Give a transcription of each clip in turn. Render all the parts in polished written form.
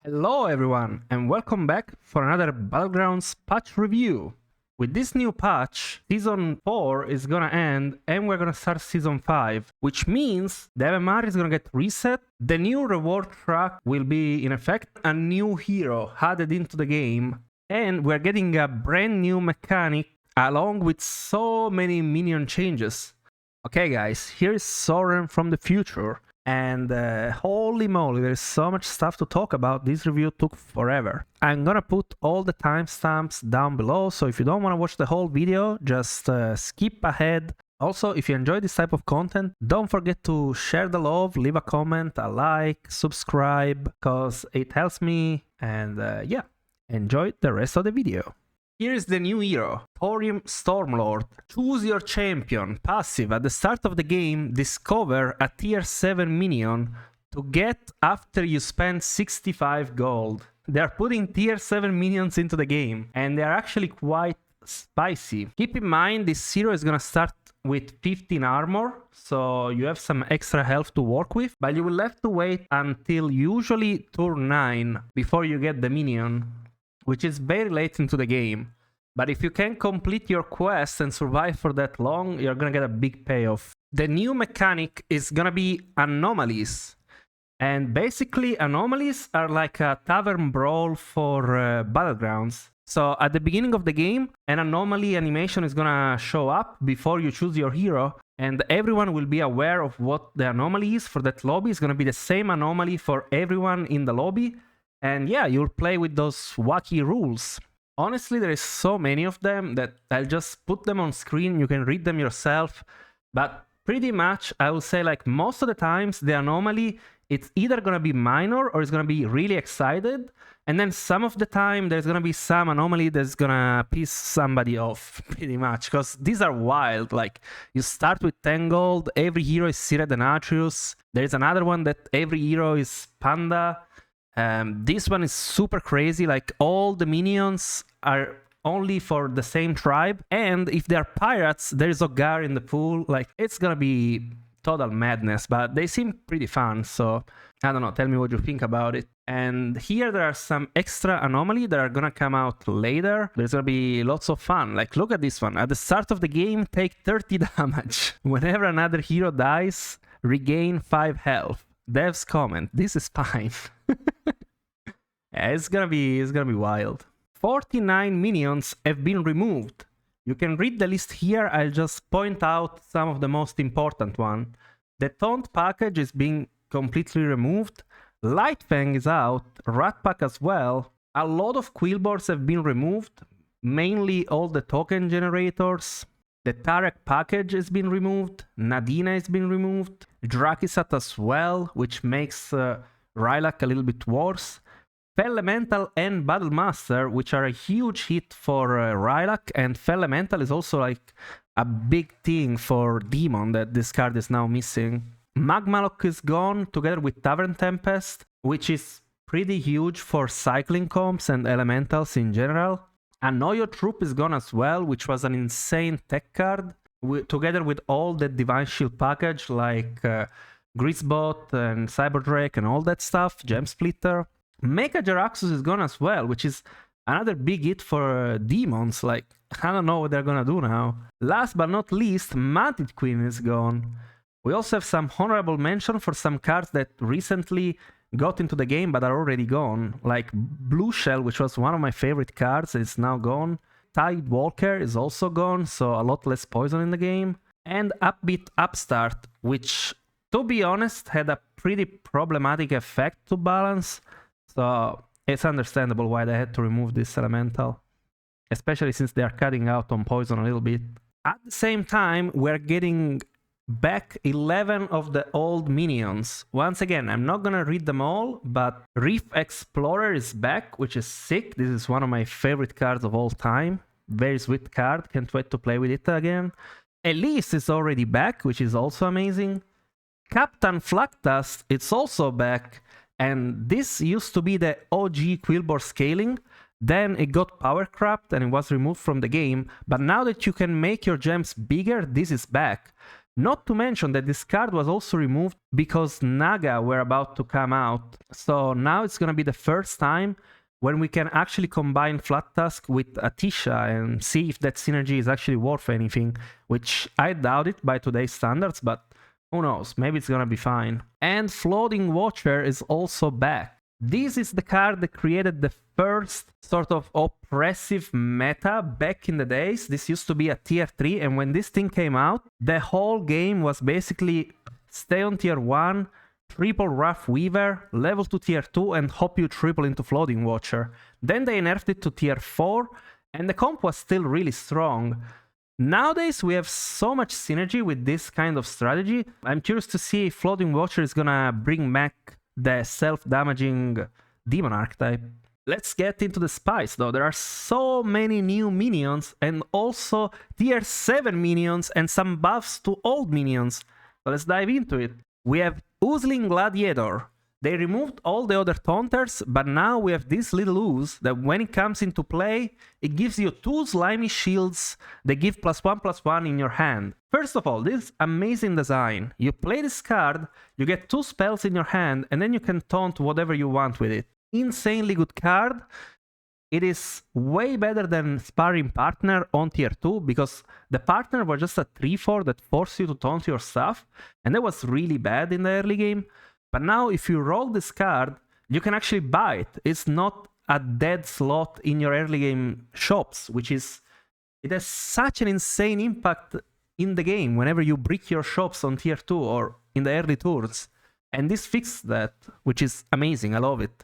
Hello everyone, and welcome back for another Battlegrounds patch review. With this new patch, Season 4 is gonna end and we're gonna start Season 5, which means the MMR is gonna get reset, the new reward track will be in effect, a new hero added into the game, and we're getting a brand new mechanic along with so many minion changes. Okay guys, here's Sorren from the future. And holy moly, there's so much stuff to talk about. This review took forever. I'm gonna put all the timestamps down below, so if you don't want to watch the whole video, just skip ahead. Also, if you enjoy this type of content, don't forget to share the love, leave a comment, a like, subscribe, because it helps me. And yeah, enjoy the rest of the video. Here's the new hero, Thorium Stormlord. Choose your champion. Passive. At the start of the game, discover a tier 7 minion to get after you spend 65 gold. They are putting tier 7 minions into the game, and they are actually quite spicy. Keep in mind, this hero is gonna start with 15 armor, so you have some extra health to work with, but you will have to wait until usually turn 9 before you get the minion, which is very late into the game. But if you can complete your quest and survive for that long, you're gonna get a big payoff. The new mechanic is gonna be Anomalies. And basically, Anomalies are like a tavern brawl for Battlegrounds. So at the beginning of the game, an anomaly animation is gonna show up before you choose your hero, and everyone will be aware of what the anomaly is for that lobby. It's gonna be the same anomaly for everyone in the lobby. And yeah, you'll play with those wacky rules. Honestly, there is so many of them that I'll just put them on screen. You can read them yourself. But pretty much, I will say, like, most of the times, the anomaly, it's either going to be minor or it's going to be really excited. And then some of the time, there's going to be some anomaly that's going to piss somebody off, pretty much. Because these are wild. Like, you start with 10 gold, every hero is Sired and Atreus. There's another one that every hero is Panda. This one is super crazy, like all the minions are only for the same tribe, and if they're pirates, there's Ogar in the pool. Like, it's gonna be total madness, but they seem pretty fun, so I don't know, tell me what you think about it. And here there are some extra anomaly that are gonna come out later. There's gonna be lots of fun. Like, look at this one. At the start of the game, take 30 damage. Whenever another hero dies, regain 5 health. Dev's comment, this is fine. Yeah, it's gonna be wild. 49 minions have been removed. You can read the list here. I'll just point out some of the most important ones. The Taunt package is being completely removed. Lightfang is out. Rat Pack as well. A lot of Quillboars have been removed, mainly all the token generators. The Tarek package has been removed. Nadina has been removed. Drakisat as well, which makes Rylak a little bit worse. Felemental and Battlemaster, which are a huge hit for Rylak, and Felemental is also like a big thing for Demon that this card is now missing. Magmalock is gone together with Tavern Tempest, which is pretty huge for cycling comps and elementals in general. Anoyo Troop is gone as well, which was an insane tech card, together with all the Divine Shield package like Grisbot and Cyberdrake and all that stuff, Gem Splitter. Mecha Jaraxxus is gone as well, which is another big hit for demons. Like, I don't know what they're gonna do now. Last but not least, Mantid Queen is gone. We also have some honorable mention for some cards that recently got into the game but are already gone. Like Blue Shell, which was one of my favorite cards, is now gone. Tide Walker is also gone, so a lot less poison in the game. And Upbeat Upstart, which, to be honest, had a pretty problematic effect to balance. So it's understandable why they had to remove this elemental, especially since they are cutting out on poison a little bit. At the same time, we're getting back 11 of the old minions. Once again, I'm not gonna read them all, but Reef Explorer is back, which is sick. This is one of my favorite cards of all time. Very sweet card, can't wait to play with it again. Elise is already back, which is also amazing. Captain Flakdust, it's also back. And this used to be the OG Quillboar scaling, then it got power crapped and it was removed from the game, but now that you can make your gems bigger, this is back. Not to mention that this card was also removed because Naga were about to come out. So now it's gonna be the first time when we can actually combine Flat Tusk with Atisha and see if that synergy is actually worth anything, which I doubt it by today's standards, but who knows, maybe it's gonna be fine. And Floating Watcher is also back. This is the card that created the first sort of oppressive meta back in the days. This used to be a tier 3, and when this thing came out, the whole game was basically stay on tier 1, triple Rough Weaver, level to tier 2, and hope you triple into Floating Watcher. Then they nerfed it to tier 4, and the comp was still really strong. Nowadays, we have so much synergy with this kind of strategy. I'm curious to see if Floating Watcher is gonna bring back the self-damaging demon archetype. Let's get into the spice though. There are so many new minions and also tier 7 minions and some buffs to old minions. So let's dive into it. We have Oozling Gladiator. They removed all the other taunters, but now we have this little ooze that when it comes into play, it gives you 2 slimy shields that give +1/+1 in your hand. First of all, this amazing design. You play this card, you get 2 spells in your hand, and then you can taunt whatever you want with it. Insanely good card. It is way better than Sparring Partner on tier 2, because the partner was just a 3/4 that forced you to taunt your stuff, and that was really bad in the early game. But now if you roll this card, you can actually buy it. It's not a dead slot in your early game shops, which is... it has such an insane impact in the game whenever you brick your shops on tier 2 or in the early turns. And this fixed that, which is amazing. I love it.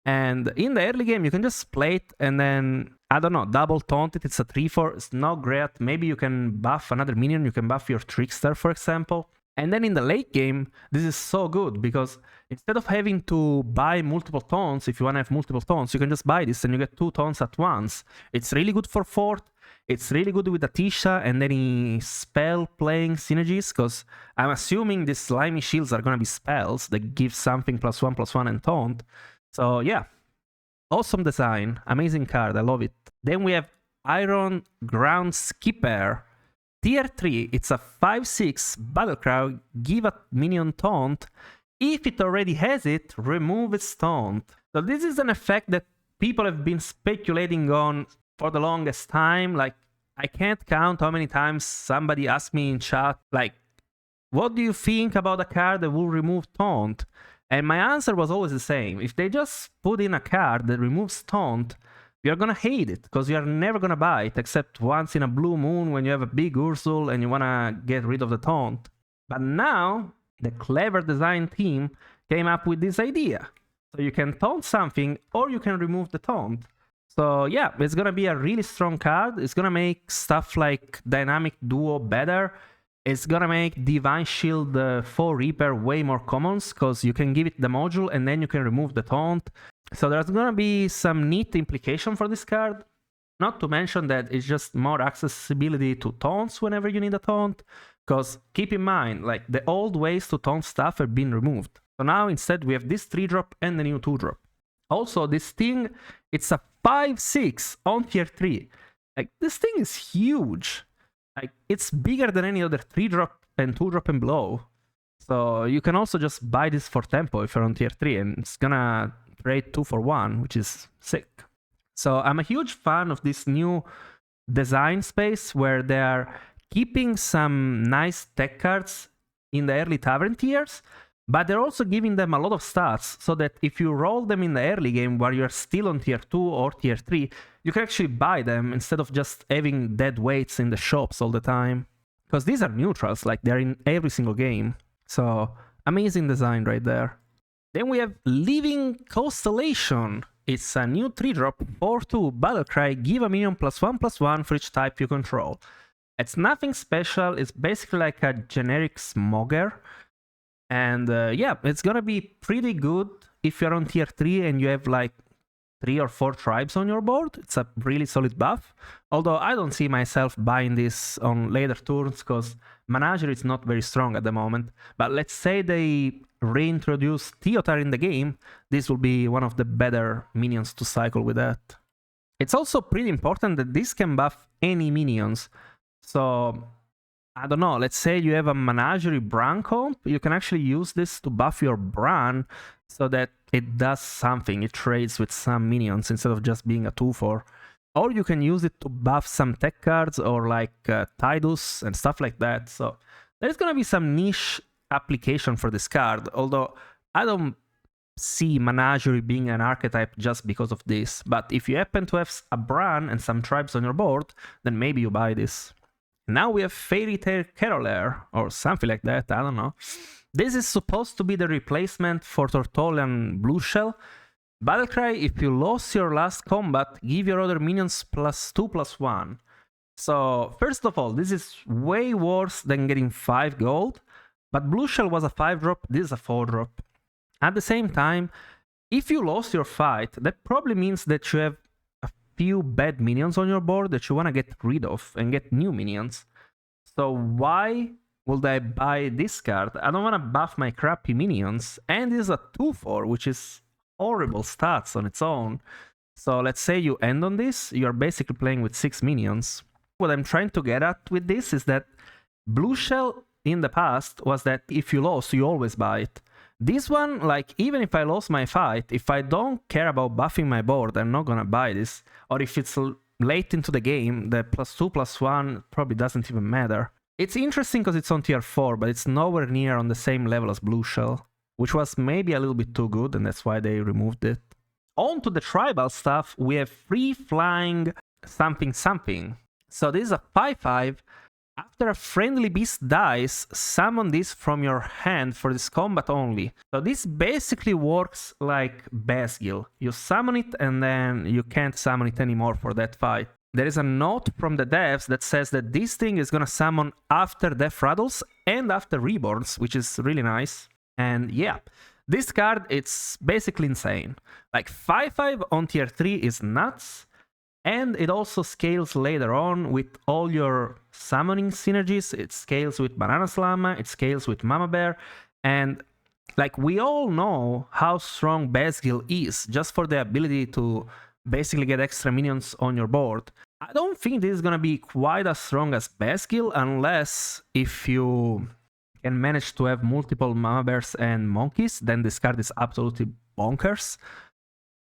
And in the early game, you can just play it and then, I don't know, double taunt it. It's a 3/4. It's not great. Maybe you can buff another minion. You can buff your Trickster, for example. And then in the late game, this is so good because instead of having to buy multiple taunts, if you want to have multiple taunts, you can just buy this and you get 2 taunts at once. It's really good for Fort. It's really good with Atisha and any spell playing synergies, because I'm assuming these slimy shields are going to be spells that give something +1/+1 and taunt. So yeah, awesome design, amazing card, I love it. Then we have Iron Ground Skipper. Tier 3, it's a 5/6 Battlecry, give a minion taunt. If it already has it, remove its taunt. So this is an effect that people have been speculating on for the longest time. Like, I can't count how many times somebody asked me in chat, like, what do you think about a card that will remove taunt? And my answer was always the same. If they just put in a card that removes taunt, you're gonna hate it, because you're never gonna buy it, except once in a blue moon when you have a big Ursul and you wanna get rid of the taunt. But now, the clever design team came up with this idea. So you can taunt something, or you can remove the taunt. So yeah, it's gonna be a really strong card. It's gonna make stuff like Dynamic Duo better. It's gonna make Divine Shield 4 Reaper way more commons, because you can give it the module and then you can remove the taunt. So there's gonna be some neat implication for this card. Not to mention that it's just more accessibility to taunts whenever you need a taunt. Because keep in mind, like, the old ways to taunt stuff have been removed. So now instead we have this 3-drop and the new 2-drop. Also, this thing, it's a 5/6 on tier 3. Like, this thing is huge. Like, it's bigger than any other 3-drop and 2-drop and below. So you can also just buy this for tempo if you're on tier 3, and it's gonna trade 2 for 1, which is sick. So I'm a huge fan of this new design space where they are keeping some nice tech cards in the early Tavern tiers, but they're also giving them a lot of stats, so that if you roll them in the early game while you're still on tier 2 or tier 3, you can actually buy them instead of just having dead weights in the shops all the time. Because these are neutrals, like, they're in every single game. So, amazing design right there. Then we have Living Constellation. It's a new 3-drop, 4/2 Battlecry, give a minion +1/+1 for each type you control. It's nothing special, it's basically like a generic Smogger. And yeah, it's gonna be pretty good if you're on tier 3 and you have like 3 or 4 tribes on your board. It's a really solid buff. Although I don't see myself buying this on later turns, because Manager is not very strong at the moment. But let's say they reintroduce Theotar in the game, this will be one of the better minions to cycle with that. It's also pretty important that this can buff any minions. So I don't know, let's say you have a Menagerie Bran comp, you can actually use this to buff your Bran so that it does something, it trades with some minions instead of just being a 2-4. Or you can use it to buff some tech cards or like Tidus and stuff like that. So there's gonna be some niche application for this card, although I don't see Menagerie being an archetype just because of this. But if you happen to have a Bran and some tribes on your board, then maybe you buy this. Now we have Fairy Tale Caroler, or something like that, I don't know. This is supposed to be the replacement for Tortolian Blue Shell. Battlecry, if you lost your last combat, give your other minions +2/+1. So, first of all, this is way worse than getting 5 gold, but Blue Shell was a 5-drop, this is a 4-drop. At the same time, if you lost your fight, that probably means that you have few bad minions on your board that you want to get rid of and get new minions. So why would I buy this card? I don't want to buff my crappy minions, and this is a 2-4, which is horrible stats on its own. So let's say you end on this, you're basically playing with 6 minions. What I'm trying to get at with this is that Blue Shell in the past was that if you lost, you always buy it. This one, like, even if I lost my fight, if I don't care about buffing my board, I'm not gonna buy this. Or if it's late into the game, the +2/+1 probably doesn't even matter. It's interesting because it's on tier 4, but it's nowhere near on the same level as Blue Shell, which was maybe a little bit too good, and that's why they removed it. On to the tribal stuff, we have free flying something something. So this is a 5/5. After a friendly beast dies, summon this from your hand for this combat only. So this basically works like Basgil. You summon it and then you can't summon it anymore for that fight. There is a note from the devs that says that this thing is gonna summon after Death Rattles and after Reborns, which is really nice. And yeah, this card, it's basically insane. Like 5/5 on tier 3 is nuts. And it also scales later on with all your summoning synergies. It scales with Banana Slamma, it scales with Mama Bear, and like we all know how strong Basgil is just for the ability to basically get extra minions on your board. I don't think this is gonna be quite as strong as Basgil unless if you can manage to have multiple Mama Bears and Monkeys, then this card is absolutely bonkers.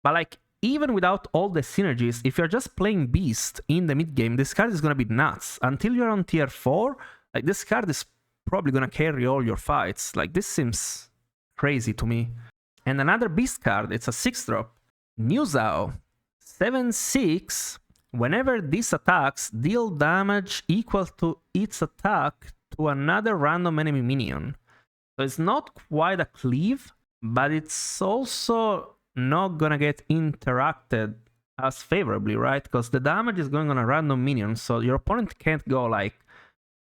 But like, even without all the synergies, if you're just playing Beast in the mid game, this card is gonna be nuts. Until you're on tier 4, like this card is probably gonna carry all your fights. Like this seems crazy to me. And another Beast card, it's a 6-drop. New Zao. 7/6. Whenever this attacks, deal damage equal to its attack to another random enemy minion. So it's not quite a cleave, but it's also not gonna get interacted as favorably, right? Because the damage is going on a random minion, so your opponent can't go like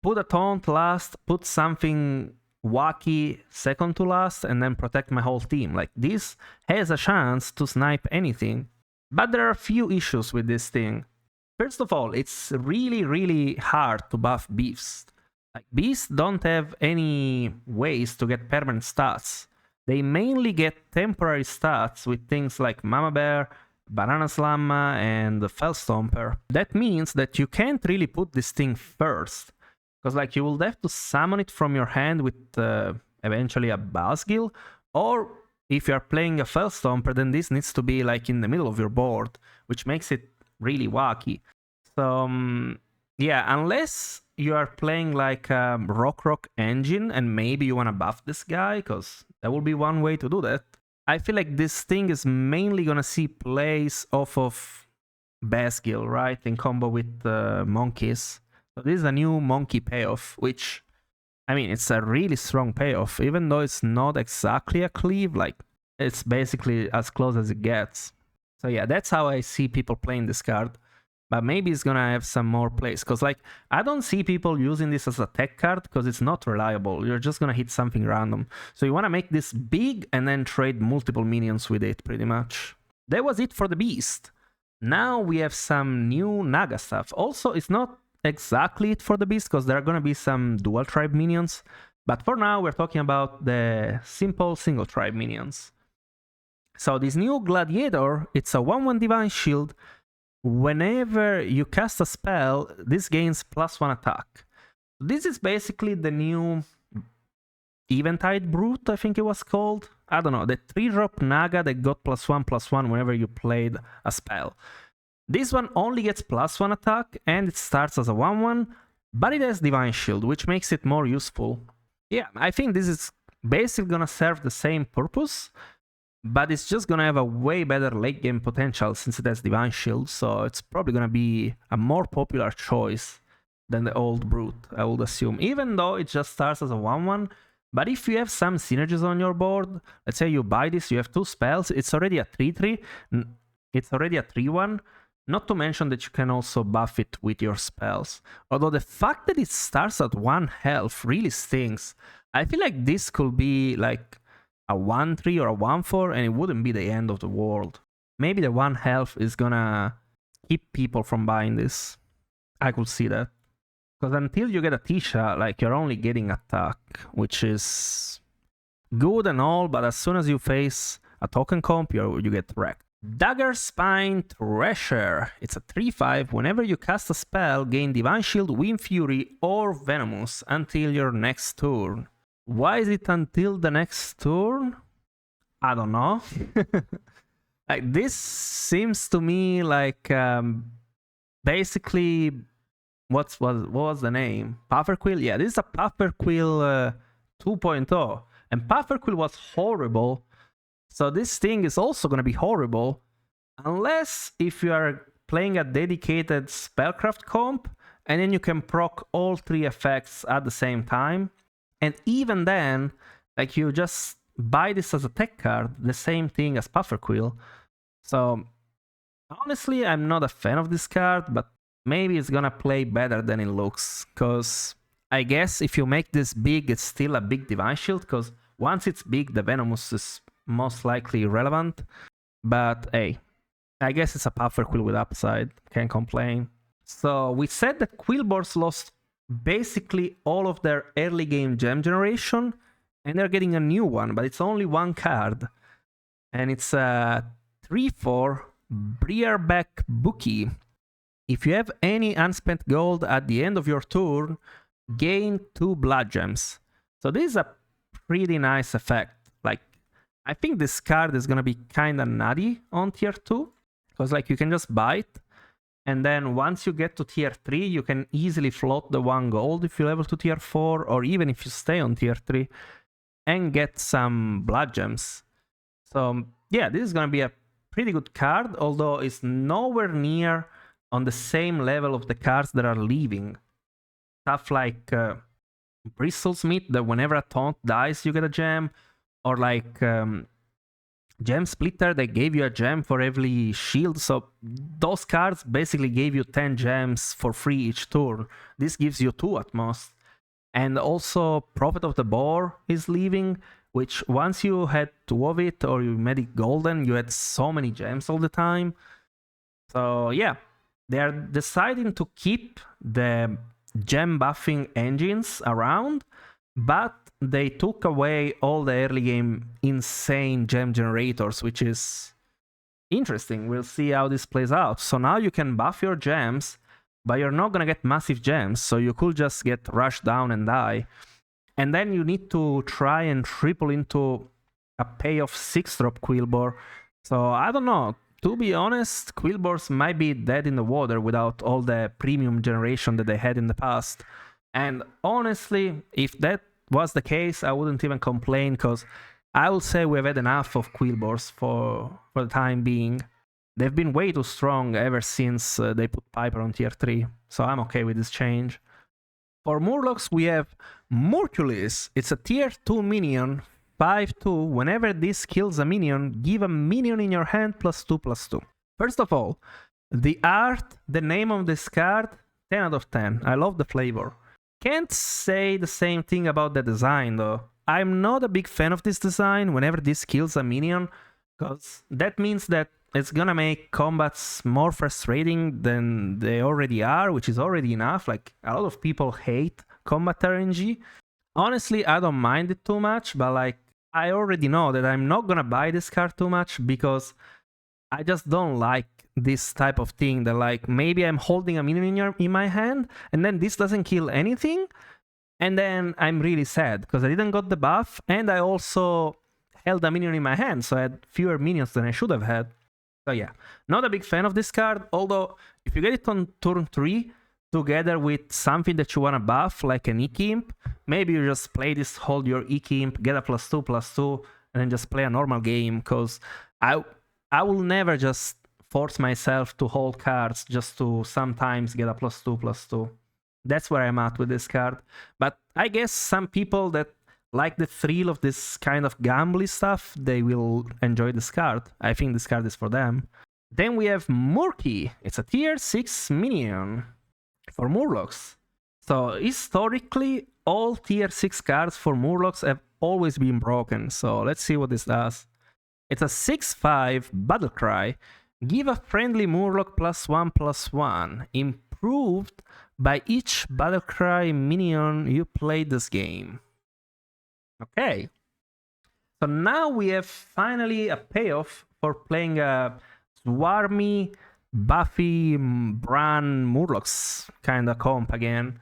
put a taunt last, put something wacky second to last, and then protect my whole team. Like this has a chance to snipe anything. But there are a few issues with this thing. First of all, it's really hard to buff beasts. Like beasts don't have any ways to get permanent stats. They mainly get temporary stats with things like Mama Bear, Banana Slamma, and the Fell Stomper. That means that you can't really put this thing first, because like you will have to summon it from your hand with eventually a Basgil, or if you're playing a Fell Stomper, then this needs to be like in the middle of your board, which makes it really wacky. So yeah, unless you are playing like Rock Engine and maybe you want to buff this guy, because that will be one way to do that. I feel like this thing is mainly gonna see plays off of Basgil, right? In combo with Monkeys. So this is a new Monkey payoff, which, I mean, it's a really strong payoff. Even though it's not exactly a cleave, like, it's basically as close as it gets. So yeah, that's how I see people playing this card. But maybe it's gonna have some more plays, because like I don't see people using this as a tech card because it's not reliable. You're just gonna hit something random. So you wanna make this big and then trade multiple minions with it, pretty much. That was it for the Beast. Now we have some new Naga stuff. Also, it's not exactly it for the Beast because there are gonna be some dual tribe minions. But for now, we're talking about the simple single tribe minions. So this new Gladiator, it's a 1/1 Divine Shield. Whenever you cast a spell, this gains +1 attack. This is basically the new Eventide Brute, I think it was called. I don't know, the 3-drop Naga that got +1/+1 whenever you played a spell. This one only gets +1 attack, and it starts as a 1/1, but it has Divine Shield, which makes it more useful. Yeah, I think this is basically gonna serve the same purpose, but it's just gonna have a way better late game potential since it has Divine Shield, so it's probably gonna be a more popular choice than the old Brute, I would assume, even though it just starts as a 1/1. But if you have some synergies on your board, let's say you buy this, you have 2 spells, it's already a 3/3, it's already a 3/1, not to mention that you can also buff it with your spells. Although the fact that it starts at 1 health really stinks. I feel like this could be like a 1/3 or a 1/4 and it wouldn't be the end of the world. Maybe the 1 health is gonna keep people from buying this. I could see that. Because until you get a Tisha, like, you're only getting attack, which is good and all, but as soon as you face a token comp, you get wrecked. Dagger Spine Thresher. It's a 3/5. Whenever you cast a spell, gain Divine Shield, Wind Fury, or Venomous until your next turn. Why is it until the next turn? I don't know. Like, this seems to me like basically... What was the name? Pufferquill? Yeah, this is a Pufferquill 2.0. And Pufferquill was horrible. So this thing is also going to be horrible. Unless if you are playing a dedicated Spellcraft comp, and then you can proc all 3 effects at the same time. And even then, like, you just buy this as a tech card, the same thing as Pufferquill. So honestly, I'm not a fan of this card, but maybe it's gonna play better than it looks, because I guess if you make this big, it's still a big Divine Shield, because once it's big, the Venomous is most likely irrelevant. But hey, I guess it's a Pufferquill with upside, can't complain. So we said that Quillboars lost basically all of their early game gem generation, and they're getting a new one, but it's only 1 card. And it's a 3/4 Brearback Bookie. If you have any unspent gold at the end of your turn, gain 2 blood gems. So this is a pretty nice effect. Like, I think this card is gonna be kinda nutty on tier 2, because like you can just buy it, and then once you get to tier 3, you can easily float the 1 gold if you level to tier 4, or even if you stay on tier 3, and get some blood gems. So yeah, this is gonna be a pretty good card, although it's nowhere near on the same level of the cards that are leaving. Stuff like Bristlesmith, that whenever a taunt dies, you get a gem. Or like Gem Splitter, that gave you a gem for every shield. So those cards basically gave you 10 gems for free each turn. This gives you 2 at most. And also Prophet of the Boar is leaving, which once you had 2 of it, or you made it golden, you had so many gems all the time. So yeah, they're deciding to keep the gem buffing engines around, but they took away all the early game insane gem generators, which is interesting. We'll see how this plays out. So now you can buff your gems, but you're not gonna get massive gems, so you could just get rushed down and die. And then you need to try and triple into a payoff 6-drop Quillboar. So I don't know. To be honest, Quillboars might be dead in the water without all the premium generation that they had in the past. And honestly, if that was the case, I wouldn't even complain, because I would say we've had enough of Quillboars for the time being. They've been way too strong ever since they put Piper on tier 3, so I'm okay with this change. For Murlocs, we have Murkulis. It's a tier 2 minion, 5/2. Whenever this kills a minion, give a minion in your hand +2/+2. First of all, the art, the name of this card, 10 out of 10. I love the flavor. Can't say the same thing about the design though. I'm not a big fan of this design whenever this kills a minion, because that means that it's gonna make combats more frustrating than they already are, which is already enough. Like, a lot of people hate combat RNG. Honestly, I don't mind it too much, but like, I already know that I'm not gonna buy this card too much, because I just don't like this type of thing, that like, maybe I'm holding a minion in my hand, and then this doesn't kill anything, And then I'm really sad because I didn't got the buff, and I also held a minion in my hand, so I had fewer minions than I should have had. So yeah, not a big fan of this card, although if you get it on turn 3, together with something that you want to buff, like an E-Imp, maybe you just play this, hold your E-Imp, get a +2/+2, and then just play a normal game, because I will never just force myself to hold cards just to sometimes get a +2/+2. That's where I'm at with this card. But I guess some people that like the thrill of this kind of gambly stuff, they will enjoy this card. I think this card is for them. Then we have Murky. It's a tier 6 minion for Murlocs. So historically, all tier 6 cards for Murlocs have always been broken. So let's see what this does. It's a 6/5 Battle Cry. Give a friendly Murloc +1/+1. Improved by each Battle Cry minion you play this game. Okay. So now we have finally a payoff for playing a swarmy, buffy, Bran Murlocs kind of comp again.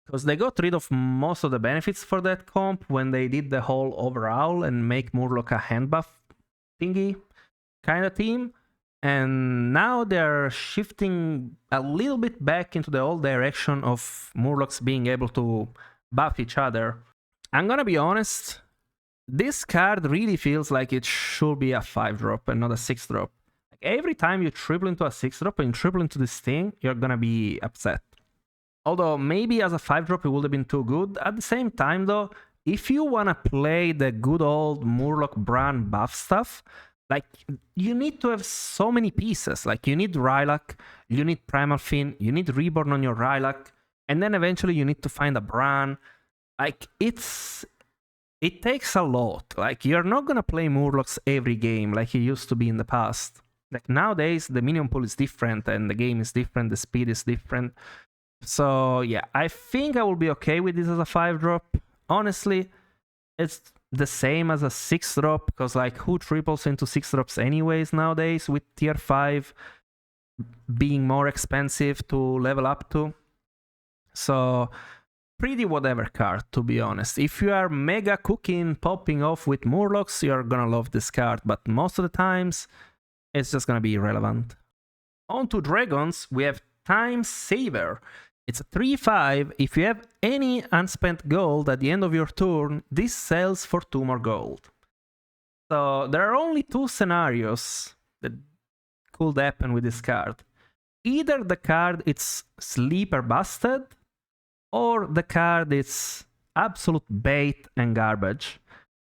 Because they got rid of most of the benefits for that comp when they did the whole overhaul and make Murloc a hand buff thingy kind of team. And now they're shifting a little bit back into the old direction of Murlocs being able to buff each other. I'm gonna be honest, this card really feels like it should be a 5-drop and not a 6-drop. Like every time you triple into a 6-drop and triple into this thing, you're gonna be upset. Although maybe as a 5-drop it would have been too good. At the same time though, if you wanna play the good old Murloc Bran buff stuff, like, you need to have so many pieces. Like, you need Rylak, you need Primal Fin, you need Reborn on your Rylak, and then eventually you need to find a Bran. Like, it takes a lot. Like, you're not gonna play Murlocs every game like you used to be in the past. Like, nowadays, the minion pool is different, and the game is different, the speed is different. So, yeah, I think I will be okay with this as a 5-drop. Honestly, it's the same as a 6-drop, because like who triples into 6-drops anyways nowadays, with tier 5 being more expensive to level up to. So pretty whatever card, to be honest. If you are mega cooking, popping off with Murlocs, you're gonna love this card, but most of the times it's just gonna be irrelevant. On to dragons, we have Time Saver. It's a 3/5. If you have any unspent gold at the end of your turn, this sells for 2 more gold. So there are only 2 scenarios that could happen with this card. Either the card is sleeper busted, or the card is absolute bait and garbage.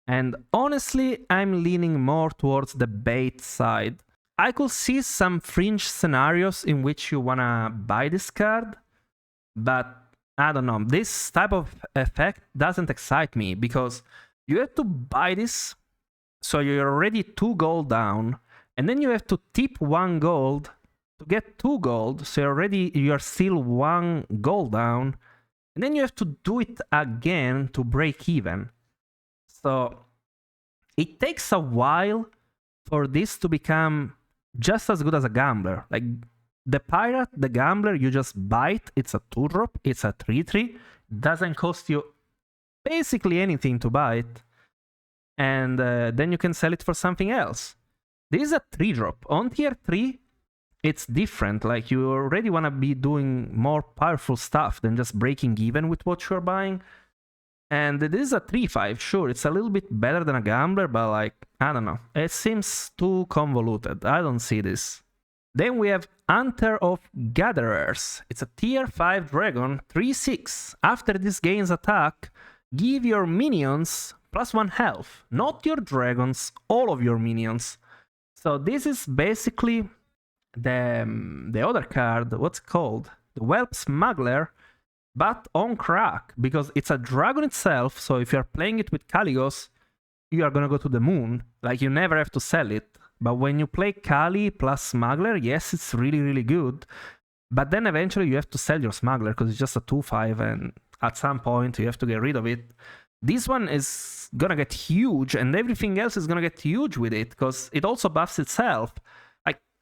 And honestly, I'm leaning more towards the bait side. I could see some fringe scenarios in which you wanna buy this card, but I don't know, this type of effect doesn't excite me, because you have to buy this, so you're already 2 gold down, and then you have to tip 1 gold to get 2 gold, so you're still 1 gold down, and then you have to do it again to break even. So it takes a while for this to become just as good as a gambler. Like, the pirate, the gambler, you just buy it. It's a 2-drop, it's a 3/3. Doesn't cost you basically anything to buy it. And then you can sell it for something else. This is a 3-drop. On tier 3, it's different. Like, you already want to be doing more powerful stuff than just breaking even with what you're buying. And this is a 3/5, sure, it's a little bit better than a gambler, but like, I don't know. It seems too convoluted. I don't see this. Then we have Hunter of Gatherers. It's a tier 5 dragon, 3/6. After this gains attack, give your minions +1 health. Not your dragons, all of your minions. So this is basically the other card, what's it called? The Whelp Smuggler, but on crack, because it's a dragon itself, so if you're playing it with Kaligos, you are gonna go to the moon. Like, you never have to sell it. But when you play Kali plus Smuggler, yes, it's really, really good. But then eventually you have to sell your Smuggler, because it's just a 2/5, and at some point you have to get rid of it. This one is gonna get huge, and everything else is gonna get huge with it, because it also buffs itself.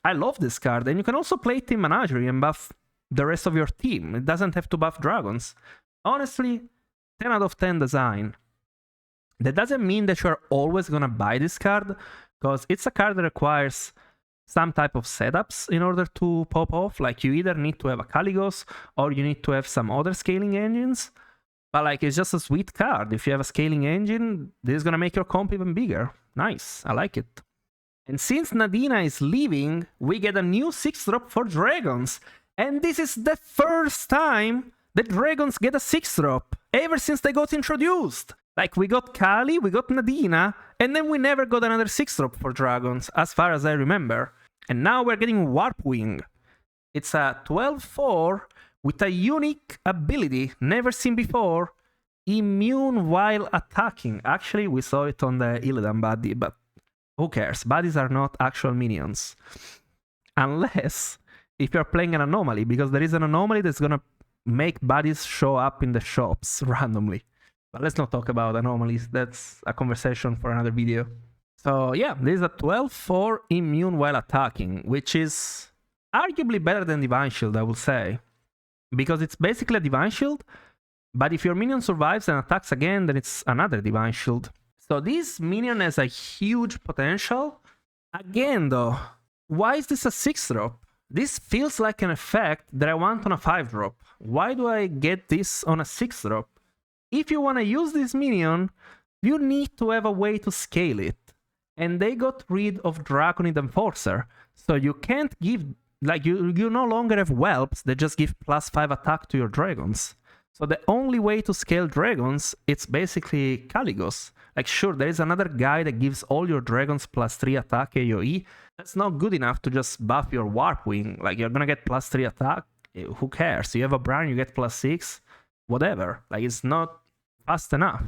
I love this card, and you can also play Team Menagerie and buff the rest of your team. It doesn't have to buff dragons. Honestly, 10 out of 10 design. That doesn't mean that you're always gonna buy this card, because it's a card that requires some type of setups in order to pop off. Like, you either need to have a Caligos or you need to have some other scaling engines. But like, it's just a sweet card. If you have a scaling engine, this is gonna make your comp even bigger. Nice, I like it. And since Nadina is leaving, we get a new 6-drop for dragons. And this is the first time that dragons get a 6-drop ever since they got introduced. Like, we got Kali, we got Nadina, and then we never got another 6-drop for dragons, as far as I remember. And now we're getting Warp Wing. It's a 12-4 with a unique ability never seen before, immune while attacking. Actually, we saw it on the Illidan buddy, but who cares? Buddies are not actual minions. Unless if you're playing an anomaly, because there is an anomaly that's gonna make buddies show up in the shops randomly. But let's not talk about anomalies, that's a conversation for another video. So yeah, this is a 12-4 immune while attacking, which is arguably better than Divine Shield, I would say. Because it's basically a Divine Shield, but if your minion survives and attacks again, then it's another Divine Shield. So this minion has a huge potential. Again though, why is this a 6-drop? This feels like an effect that I want on a 5-drop. Why do I get this on a 6-drop? If you want to use this minion, you need to have a way to scale it. And they got rid of Draconid Enforcer. So you can't give, like, you no longer have whelps that just give +5 attack to your dragons. So the only way to scale dragons, it's basically Caligos. Like, sure, there is another guy that gives all your dragons +3 attack AoE. That's not good enough to just buff your Warp Wing. Like, you're gonna get +3 attack. Who cares? You have a Brian, you get +6. Whatever. Like, it's not fast enough.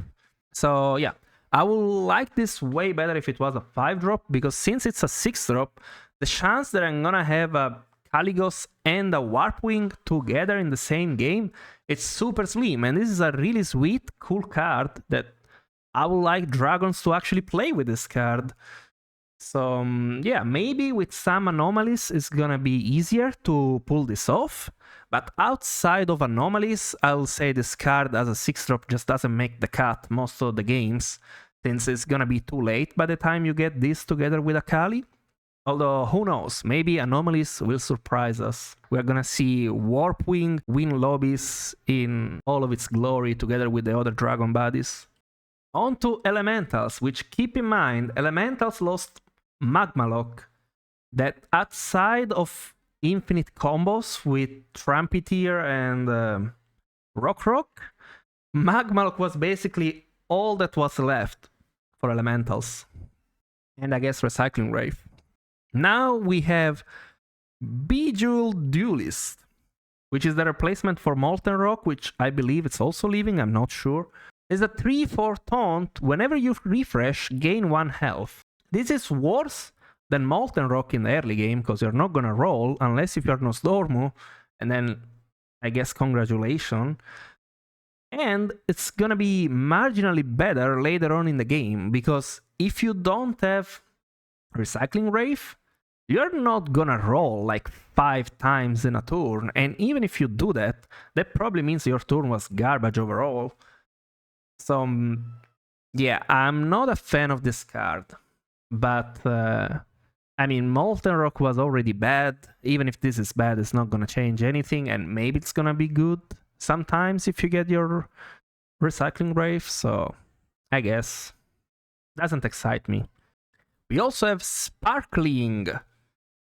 So yeah, I would like this way better if it was a 5-drop, because since it's a 6-drop, the chance that I'm gonna have a Caligos and a Warp Wing together in the same game, it's super slim. And this is a really sweet, cool card that I would like dragons to actually play with this card. So yeah, maybe with some anomalies it's gonna be easier to pull this off. But outside of anomalies, I will say this card as a 6-drop just doesn't make the cut most of the games, since it's gonna be too late by the time you get this together with a Kali. Although, who knows, maybe anomalies will surprise us. We're gonna see Warp Wing win lobbies in all of its glory together with the other dragon buddies. On to Elementals, which, keep in mind, Elementals lost Magma Lock, that outside of infinite combos with Trumpeteer and Rock, Magma Lock was basically all that was left for Elementals. And I guess Recycling Wraith. Now we have Bejeweled Duelist, which is the replacement for Molten Rock, which I believe it's also leaving, I'm not sure. It's a 3-4 taunt. Whenever you refresh, gain 1 health. This is worse than Molten Rock in the early game, because you're not gonna roll unless if you're Nosdormu, and then I guess congratulations. And it's gonna be marginally better later on in the game, because if you don't have Recycling Wraith, you're not gonna roll like 5 times in a turn, and even if you do that, that probably means your turn was garbage overall. So yeah, I'm not a fan of this card, but I mean, Molten Rock was already bad. Even if this is bad, it's not gonna change anything, and maybe it's gonna be good sometimes if you get your Recycling Wraith, so I guess doesn't excite me. We also have Sparkling.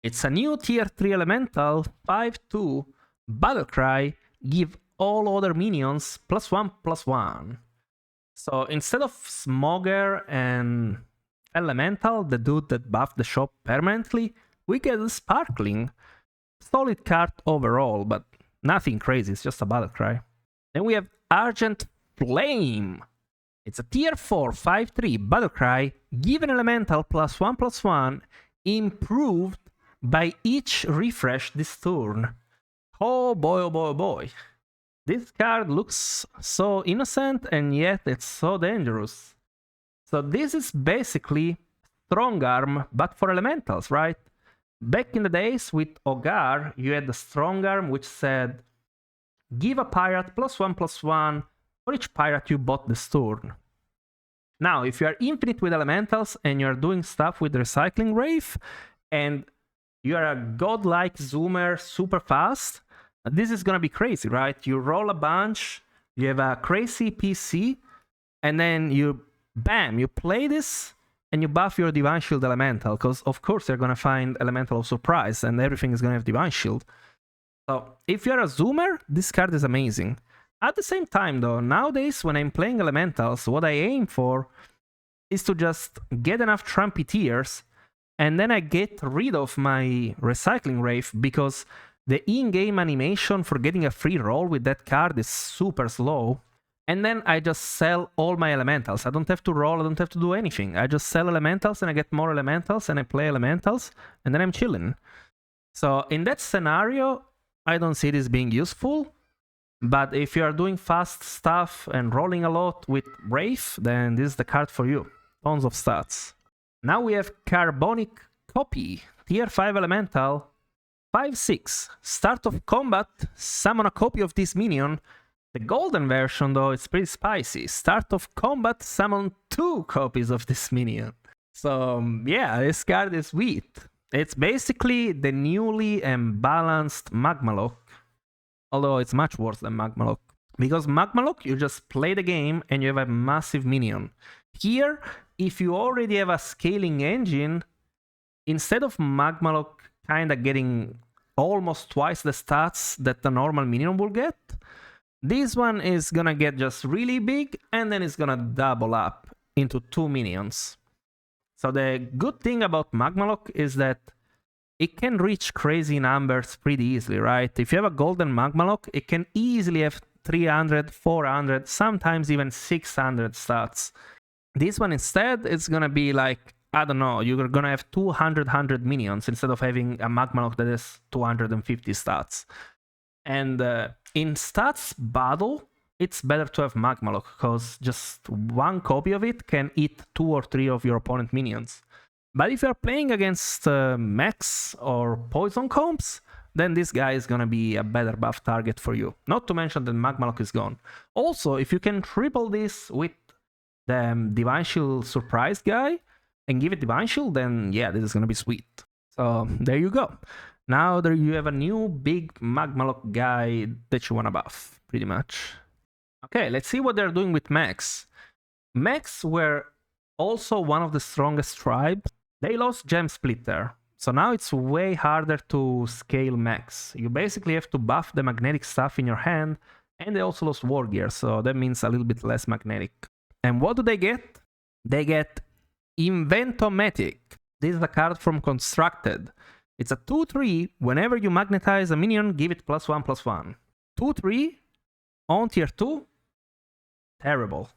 It's a new tier 3 elemental, 5/2, Battlecry, give all other minions +1/+1. So instead of Smogger and Elemental, the dude that buffed the shop permanently, we get a Sparkling. Solid card overall, but nothing crazy, it's just a Battlecry. Then we have Argent Flame. It's a tier 4, 5/3, Battlecry, give an elemental +1/+1, improved by each refresh this turn. Oh boy, oh boy, oh boy. This card looks so innocent and yet it's so dangerous. So this is basically Strong Arm, but for elementals, right? Back in the days with Ogar, you had the Strong Arm which said, give a pirate +1/+1 for each pirate you bought this turn. Now, if you are infinite with elementals and you're doing stuff with Recycling Wraith, and you are a godlike zoomer super fast, this is gonna be crazy, right? You roll a bunch, you have a crazy PC, and then you, bam, you play this, and you buff your Divine Shield Elemental, because of course you're gonna find Elemental of Surprise, and everything is gonna have Divine Shield. So, if you're a zoomer, this card is amazing. At the same time though, nowadays when I'm playing Elementals, what I aim for is to just get enough Trumpeteers, and then I get rid of my Recycling Wraith, because the in-game animation for getting a free roll with that card is super slow. And then I just sell all my Elementals. I don't have to roll, I don't have to do anything. I just sell Elementals and I get more Elementals and I play Elementals, and then I'm chilling. So in that scenario, I don't see this being useful. But if you are doing fast stuff and rolling a lot with Wraith, then this is the card for you. Tons of stats. Now we have Carbonic Copy, tier 5 elemental, 5/6. Start of combat, summon a copy of this minion. The golden version though, it's pretty spicy. Start of combat, summon 2 copies of this minion. So yeah, this card is sweet. It's basically the newly balanced Magmalock. Although it's much worse than Magmalock. Because Magmalock, you just play the game and you have a massive minion. Here, if you already have a scaling engine, instead of Magmalock kinda getting almost twice the stats that the normal minion will get, this one is gonna get just really big and then it's gonna double up into 2 minions. So the good thing about Magmalock is that it can reach crazy numbers pretty easily, right? If you have a golden Magmalock, it can easily have 300, 400, sometimes even 600 stats. This one instead, it's gonna be like, I don't know, you're gonna have 200 minions instead of having a Magmalock that has 250 stats. And in stats battle, it's better to have Magmalock, because just one copy of it can eat 2 or 3 of your opponent minions. But if you're playing against mechs or poison comps, then this guy is gonna be a better buff target for you. Not to mention that Magmalock is gone. Also, if you can triple this with the Divine Shield Surprise guy and give it Divine Shield, then yeah, this is gonna be sweet. So there you go. Now there you have a new big Magmalock guy that you wanna buff, pretty much. Okay, let's see what they're doing with mechs. Mechs were also one of the strongest tribes. They lost Gem Splitter, so now it's way harder to scale mechs. You basically have to buff the magnetic stuff in your hand, and they also lost War Gear, so that means a little bit less magnetic. And what do they get? They get Inventomatic. This is a card from Constructed. It's a 2/3. Whenever you magnetize a minion, give it +1/+1. 2/3 on tier 2. Terrible.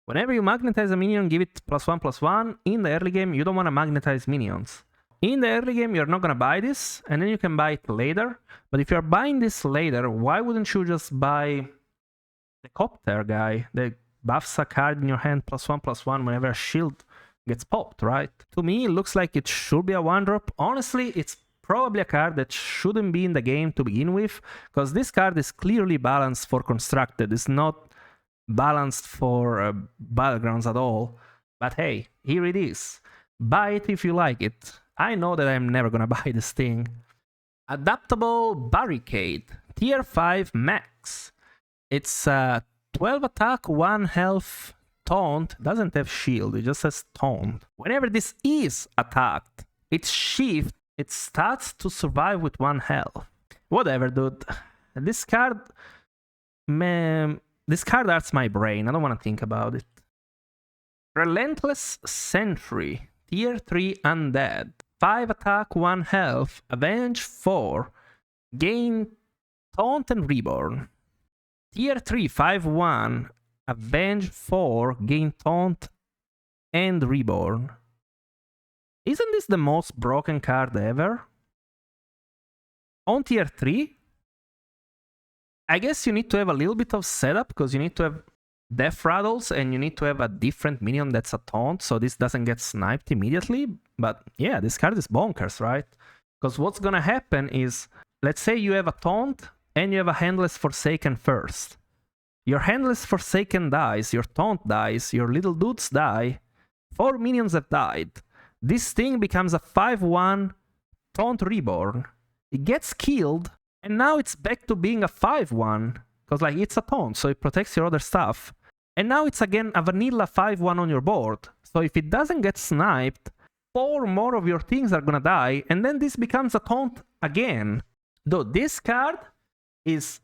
Whenever you magnetize a minion, give it +1/+1. In the early game, you don't want to magnetize minions. In the early game, you're not going to buy this, and then you can buy it later. But if you're buying this later, why wouldn't you just buy the Copter guy that buffs a card in your hand +1/+1 whenever a shield gets popped, right? To me, it looks like it should be a 1-drop. Honestly, it's probably a card that shouldn't be in the game to begin with, because this card is clearly balanced for Constructed. It's not balanced for Battlegrounds at all. But hey, here it is. Buy it if you like it. I know that I'm never gonna buy this thing. Adaptable Barricade, tier 5 max. It's 12 attack, 1 health, taunt. Doesn't have shield, it just has taunt. Whenever this is attacked, its shift, its stats to survive with 1 health. Whatever, dude. This card, man, this card hurts my brain. I don't want to think about it. Relentless Sentry, tier 3 undead. 5 attack, 1 health, avenge 4, gain taunt and reborn. Tier 3 5/1, avenge 4, gain taunt and reborn. Isn't this the most broken card ever? On tier 3, I guess you need to have a little bit of setup, because you need to have Death Rattles and you need to have a different minion that's a taunt, so this doesn't get sniped immediately. But yeah, this card is bonkers, right? Because what's gonna happen is, let's say you have a taunt and you have a Handless Forsaken first. Your Handless Forsaken dies, your Taunt dies, your little dudes die. 4 minions have died. This thing becomes a 5-1 Taunt Reborn. It gets killed, and now it's back to being a 5-1. Because like it's a taunt, so it protects your other stuff. And now it's again a vanilla 5-1 on your board. So if it doesn't get sniped, 4 more of your things are gonna die, and then this becomes a taunt again. Though this card is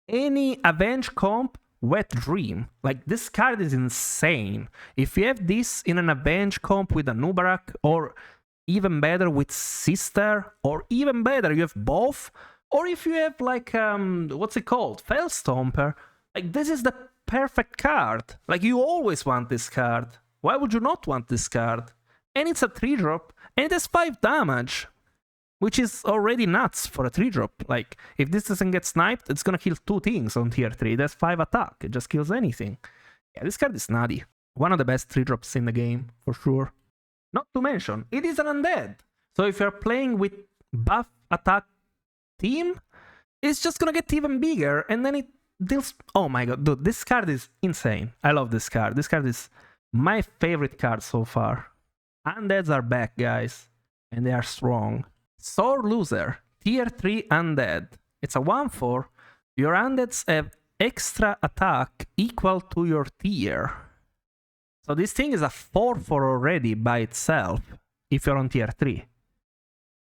any Avenge comp wet dream. Like, this card is insane. If you have this in an Avenge comp with a Nubarak, or even better with Sister, or even better, you have both, or if you have like, what's it called? Fellstomper, like, this is the perfect card. Like, you always want this card. Why would you not want this card? And it's a 3-drop, and it has 5 damage, which is already nuts for a 3-drop. Like, if this doesn't get sniped, it's gonna kill 2 things on tier 3. There's 5 attack, it just kills anything. Yeah, this card is nutty. One of the best 3-drops in the game, for sure. Not to mention, it is an undead. So if you're playing with buff attack team, it's just gonna get even bigger, and then it deals... Oh my god, dude, this card is insane. I love this card. This card is my favorite card so far. Undeads are back, guys, and they are strong. Sore Loser, tier 3 undead. It's a 1/4. Your undeads have extra attack equal to your tier. So this thing is a 4/4 already by itself if you're on tier 3.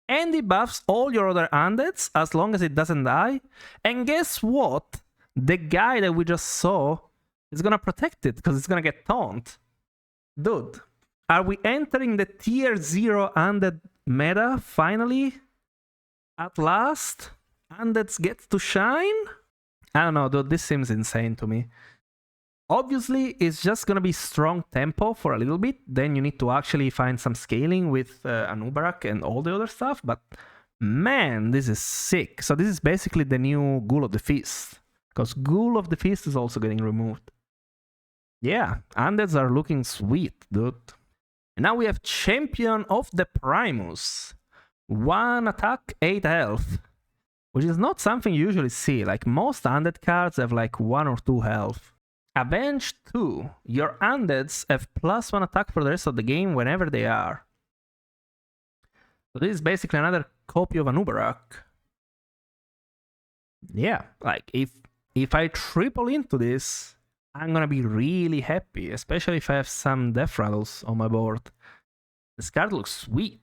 And it buffs all your other undeads as long as it doesn't die. And guess what? The guy that we just saw is gonna protect it because it's gonna get taunt. Dude, are we entering the tier 0 undead meta finally? At last? Undeads get to shine? I don't know, dude, this seems insane to me. Obviously, it's just gonna be strong tempo for a little bit, then you need to actually find some scaling with Anubarak and all the other stuff, but man, this is sick. So this is basically the new Ghoul of the Feast, because Ghoul of the Feast is also getting removed. Yeah, undeads are looking sweet, dude. And now we have Champion of the Primus. 1 attack, 8 health. Which is not something you usually see. Like, most undead cards have like 1 or 2 health. Avenge 2. Your undeads have +1 attack for the rest of the game whenever they are. So this is basically another copy of Anubarak. Yeah, like, if I triple into this, I'm gonna be really happy, especially if I have some Death Rattles on my board. This card looks sweet.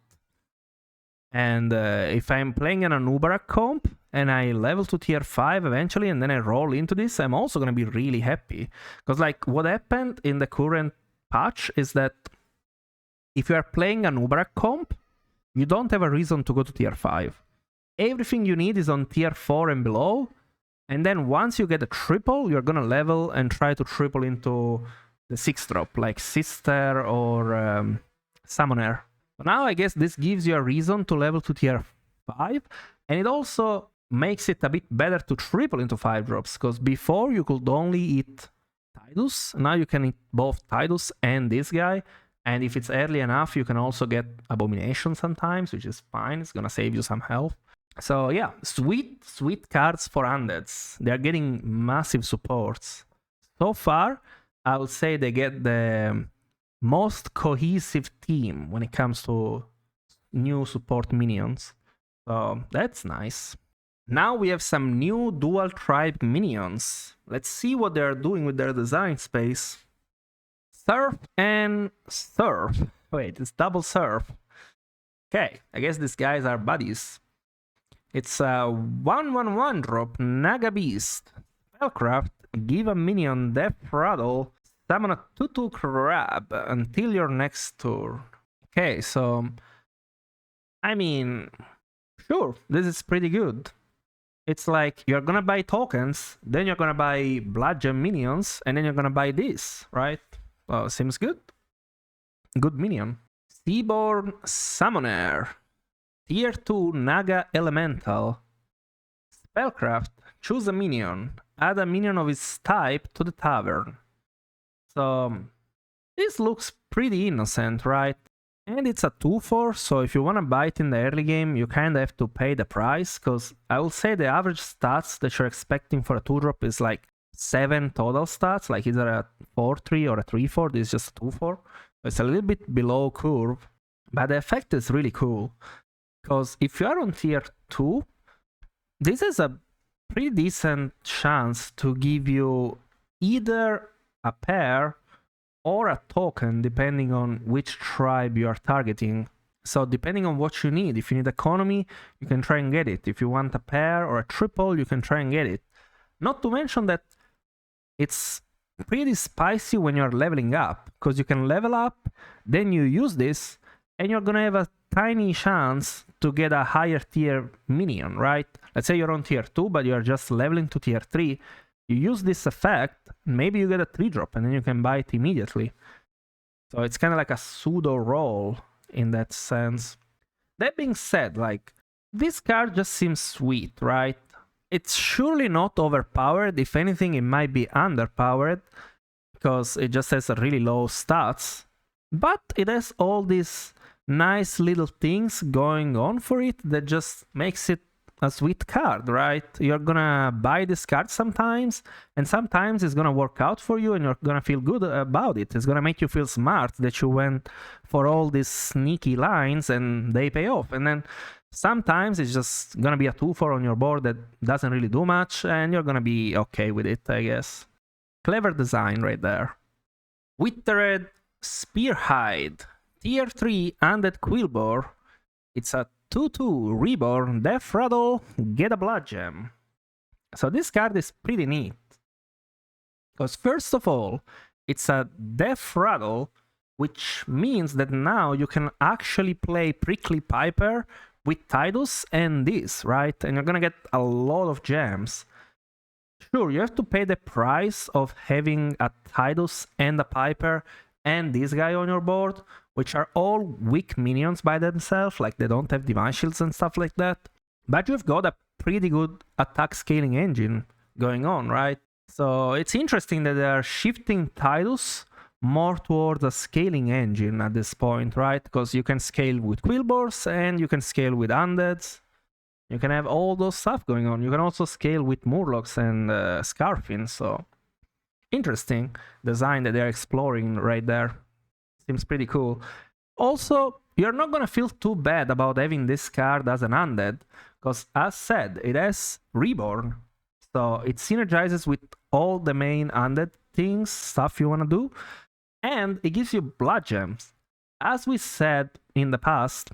And if I'm playing an Anubarak comp, and I level to tier 5 eventually, and then I roll into this, I'm also gonna be really happy. Because, like, what happened in the current patch is that if you are playing an Anubarak comp, you don't have a reason to go to tier 5. Everything you need is on tier 4 and below, and then once you get a triple, you're gonna level and try to triple into the 6-drop, like Sister or Summoner. So now I guess this gives you a reason to level to tier 5, and it also makes it a bit better to triple into 5-drops, because before you could only eat Tidus, now you can eat both Tidus and this guy, and if it's early enough, you can also get Abomination sometimes, which is fine, it's gonna save you some health. So yeah, sweet cards for undeads. They're getting massive supports. So far, I would say they get the most cohesive team when it comes to new support minions. So that's nice. Now we have some new dual tribe minions. Let's see what they're doing with their design space. Surf and Surf. Wait, it's double Surf. Okay, I guess these guys are buddies. It's a 1/1 drop, Naga Beast. Spellcraft, give a minion Death Rattle, summon a 2/2 crab until your next turn. Okay, so I mean, sure, this is pretty good. It's like you're gonna buy tokens, then you're gonna buy bludgeon minions, and then you're gonna buy this, right? Well, seems good. Good minion. Seaborn Summoner. Tier 2 Naga Elemental. Spellcraft, choose a minion. Add a minion of its type to the tavern. So this looks pretty innocent, right? And it's a 2/4, so if you want to buy it in the early game, you kind of have to pay the price, because I will say the average stats that you're expecting for a 2-drop is like 7 total stats, like either a 4-3 or a 3-4. This is just a 2-4. It's a little bit below curve, but the effect is really cool. Because if you are on tier 2, this is a pretty decent chance to give you either a pair or a token, depending on which tribe you are targeting. So depending on what you need, if you need economy, you can try and get it. If you want a pair or a triple, you can try and get it. Not to mention that it's pretty spicy when you're leveling up, because you can level up, then you use this, and you're gonna have a tiny chance to get a higher tier minion, right? Let's say you're on tier 2, but you're just leveling to tier 3. You use this effect, maybe you get a 3-drop, and then you can buy it immediately. So it's kind of like a pseudo roll in that sense. That being said, like, this card just seems sweet, right? It's surely not overpowered. If anything, it might be underpowered, because it just has a really low stats. But it has all these nice little things going on for it that just makes it a sweet card, right? You're gonna buy this card sometimes, and sometimes it's gonna work out for you and you're gonna feel good about it. It's gonna make you feel smart that you went for all these sneaky lines and they pay off. And then sometimes it's just gonna be a 2-4 on your board that doesn't really do much, and you're gonna be okay with it, I guess. Clever design right there. Withered Spearhide, tier 3 Undead Quillbore. It's a 2-2 Reborn, Death Rattle, get a Blood Gem. So this card is pretty neat. Because first of all, it's a Death Rattle, which means that now you can actually play Prickly Piper with Tidus and this, right? And you're gonna get a lot of gems. Sure, you have to pay the price of having a Tidus and a Piper and this guy on your board, which are all weak minions by themselves, like they don't have divine shields and stuff like that. But you've got a pretty good attack scaling engine going on, right? So it's interesting that they are shifting Tidus more towards a scaling engine at this point, right? Because you can scale with Quillbores and you can scale with Undeads. You can have all those stuff going on. You can also scale with Murlocs and Scarfins, so interesting design that they're exploring right there. Seems pretty cool. Also, you're not gonna feel too bad about having this card as an undead, because as said, it has Reborn, so it synergizes with all the main undead things, stuff you wanna do, and it gives you blood gems. As we said in the past,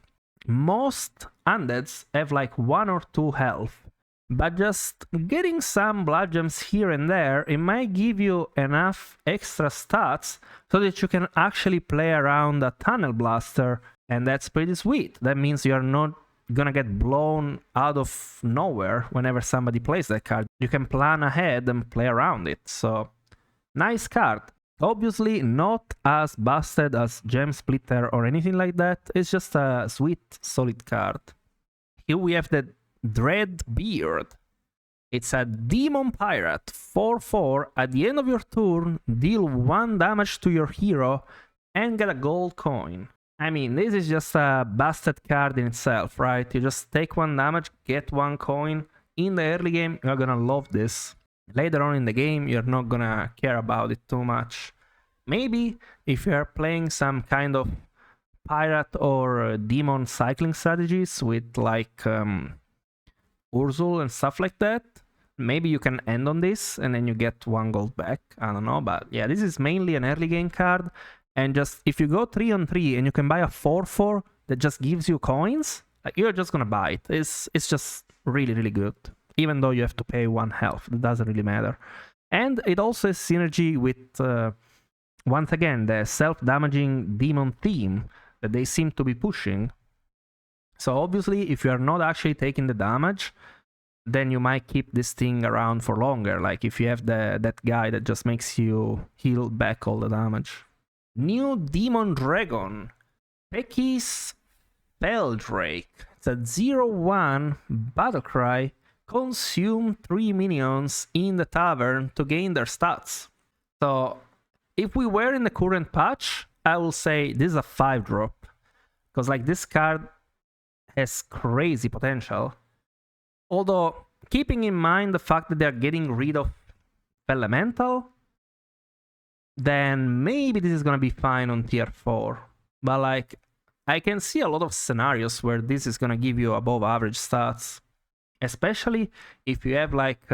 most undeads have like 1 or 2 health. But just getting some blood gems here and there, it might give you enough extra stats so that you can actually play around a Tunnel Blaster, and that's pretty sweet. That means you're not gonna get blown out of nowhere whenever somebody plays that card. You can plan ahead and play around it, so nice card. Obviously not as busted as Gem Splitter or anything like that, it's just a sweet, solid card. Here we have the Dreadbeard. It's a Demon Pirate, 4-4. At the end of your turn, deal 1 damage to your hero and get a gold coin. I mean, this is just a busted card in itself, right? You just take 1 damage, get 1 coin. In the early game, you're gonna love this. Later on in the game, you're not gonna care about it too much. Maybe if you're playing some kind of pirate or demon cycling strategies with like Urzul and stuff like that, maybe you can end on this and then you get 1 gold back. I don't know, but yeah, this is mainly an early game card, and just if you go 3-on-3 and you can buy a 4-4 that just gives you coins, like, you're just gonna buy it. It's just really, really good, even though you have to pay 1 health. It doesn't really matter. And it also has synergy with once again the self-damaging demon theme that they seem to be pushing. So obviously, if you are not actually taking the damage, then you might keep this thing around for longer. Like if you have that guy that just makes you heal back all the damage. New Demon Dragon, Pecky's Spelldrake. It's a 0-1 battlecry. Consume 3 minions in the tavern to gain their stats. So if we were in the current patch, I will say this is a 5-drop. Because like this card has crazy potential. Although, keeping in mind the fact that they're getting rid of elemental, then maybe this is gonna be fine on tier 4. But like, I can see a lot of scenarios where this is gonna give you above average stats. Especially if you have like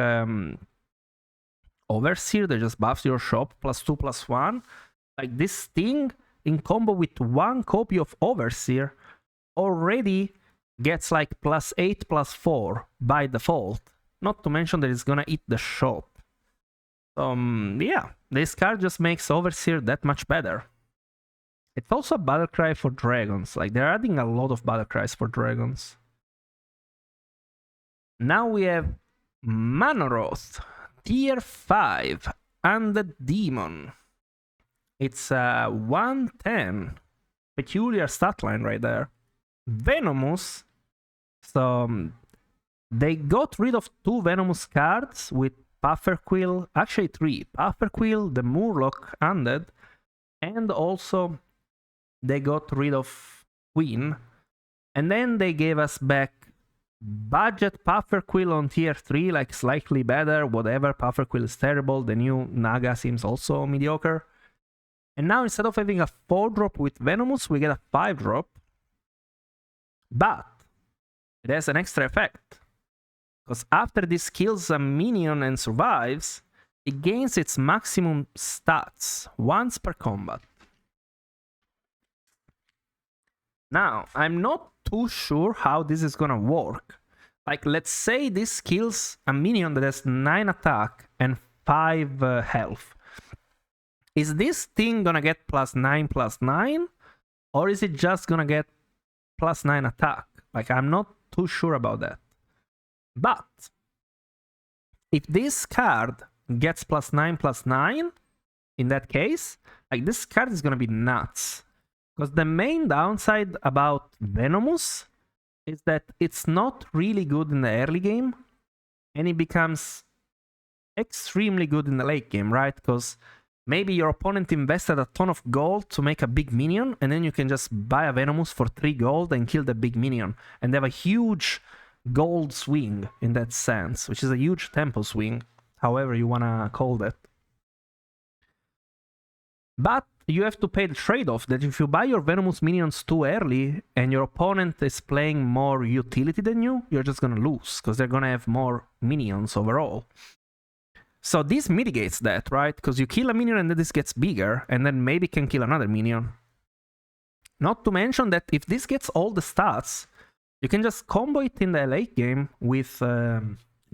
Overseer that just buffs your shop +2/+1. Like this thing in combo with 1 copy of Overseer already gets like +8/+4 by default. Not to mention that it's gonna eat the shop. Yeah, this card just makes Overseer that much better. It's also a battle cry for dragons. Like they're adding a lot of battle cries for dragons. Now we have Manoroth, tier 5, Undead Demon. It's a 110. Peculiar stat line right there. Venomous. So they got rid of 2 Venomous cards with Pufferquill, actually 3. Pufferquill, the Murloc Undead, and also they got rid of Queen. And then they gave us back Budget Pufferquill on tier 3, like slightly better, whatever. Pufferquill is terrible. The new Naga seems also mediocre. And now instead of having a 4-drop with Venomous, we get a 5-drop. But it has an extra effect. Because after this kills a minion and survives, it gains its maximum stats once per combat. Now, I'm not too sure how this is gonna work. Like, let's say this kills a minion that has 9 attack and 5 health. Is this thing gonna get +9/+9? Or is it just gonna get +9 attack? Like, I'm not too sure about that. But if this card gets +9/+9, in that case, like this card is gonna be nuts. Because the main downside about Venomous is that it's not really good in the early game, and it becomes extremely good in the late game, right? Because maybe your opponent invested a ton of gold to make a big minion, and then you can just buy a Venomous for 3 gold and kill the big minion. And they have a huge gold swing in that sense, which is a huge tempo swing, however you wanna call that. But you have to pay the trade-off that if you buy your Venomous minions too early and your opponent is playing more utility than you, you're just gonna lose, because they're gonna have more minions overall. So this mitigates that, right? Because you kill a minion and then this gets bigger, and then maybe can kill another minion. Not to mention that if this gets all the stats, you can just combo it in the late game with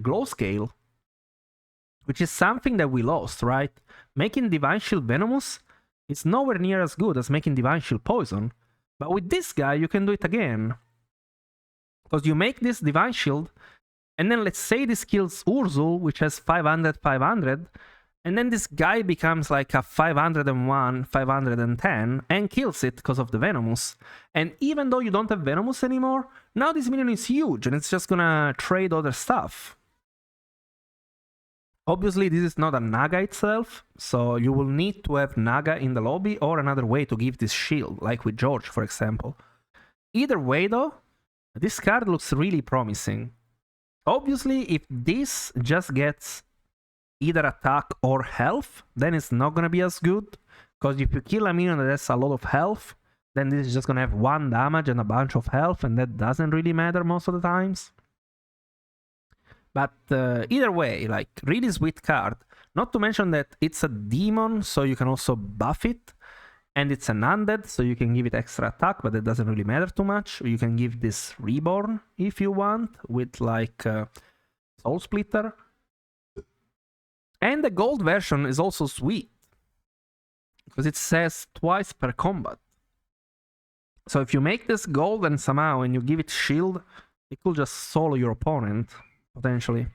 Glow Scale, which is something that we lost, right? Making Divine Shield Venomous is nowhere near as good as making Divine Shield Poison, but with this guy you can do it again. Because you make this Divine Shield, and then let's say this kills Urzul, which has 500, and then this guy becomes like a 501, 510, and kills it because of the Venomous. And even though you don't have Venomous anymore, now this minion is huge, and it's just gonna trade other stuff. Obviously, this is not a Naga itself, so you will need to have Naga in the lobby or another way to give this shield, like with George, for example. Either way, though, this card looks really promising. Obviously, if this just gets either attack or health, then it's not gonna be as good, because if you kill a minion that has a lot of health, then this is just gonna have 1 damage and a bunch of health, and that doesn't really matter most of the times. But either way, like, really sweet card. Not to mention that it's a demon, so you can also buff it. And it's an undead, so you can give it extra attack, but it doesn't really matter too much. You can give this Reborn if you want, with like Soul Splitter. And the gold version is also sweet, because it says twice per combat. So if you make this gold and somehow and you give it shield, it could just solo your opponent, potentially.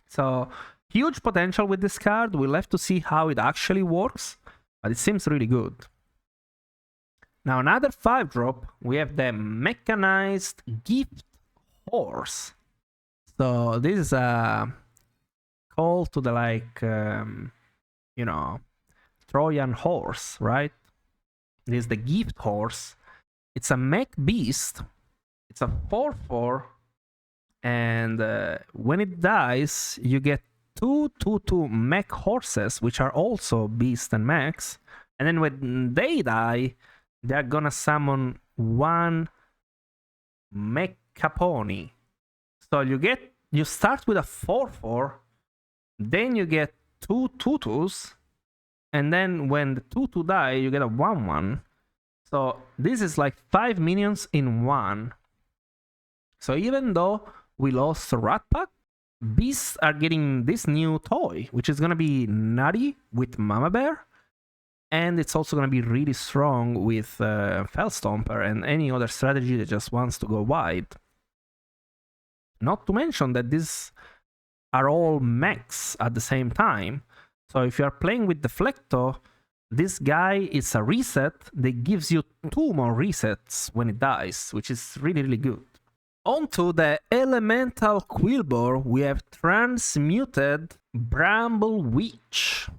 So, huge potential with this card. We'll have to see how it actually works, but it seems really good. Now, another 5-drop, we have the Mechanized Gift Horse. So, this is a call to the, like, you know, Trojan horse, right? This is the Gift Horse. It's a mech beast. It's a 4/4. And when it dies, you get two 2/2 mech horses, which are also beasts and mechs. And then when they die, they're gonna summon one mecha pony. So you start with a 4/4, then you get two 2/2s, and then when the 2/2 die, you get a 1/1. So this is like 5 minions in one. So even though we lost Rat Pack, beasts are getting this new toy, which is gonna be nutty with Mama Bear, and it's also gonna be really strong with Fellstomper and any other strategy that just wants to go wide. Not to mention that these are all mechs at the same time. So if you are playing with Deflecto, this guy is a reset that gives you 2 more resets when it dies, which is really, really good. Onto the Elemental Quillbore, we have Transmuted Bramble Witch.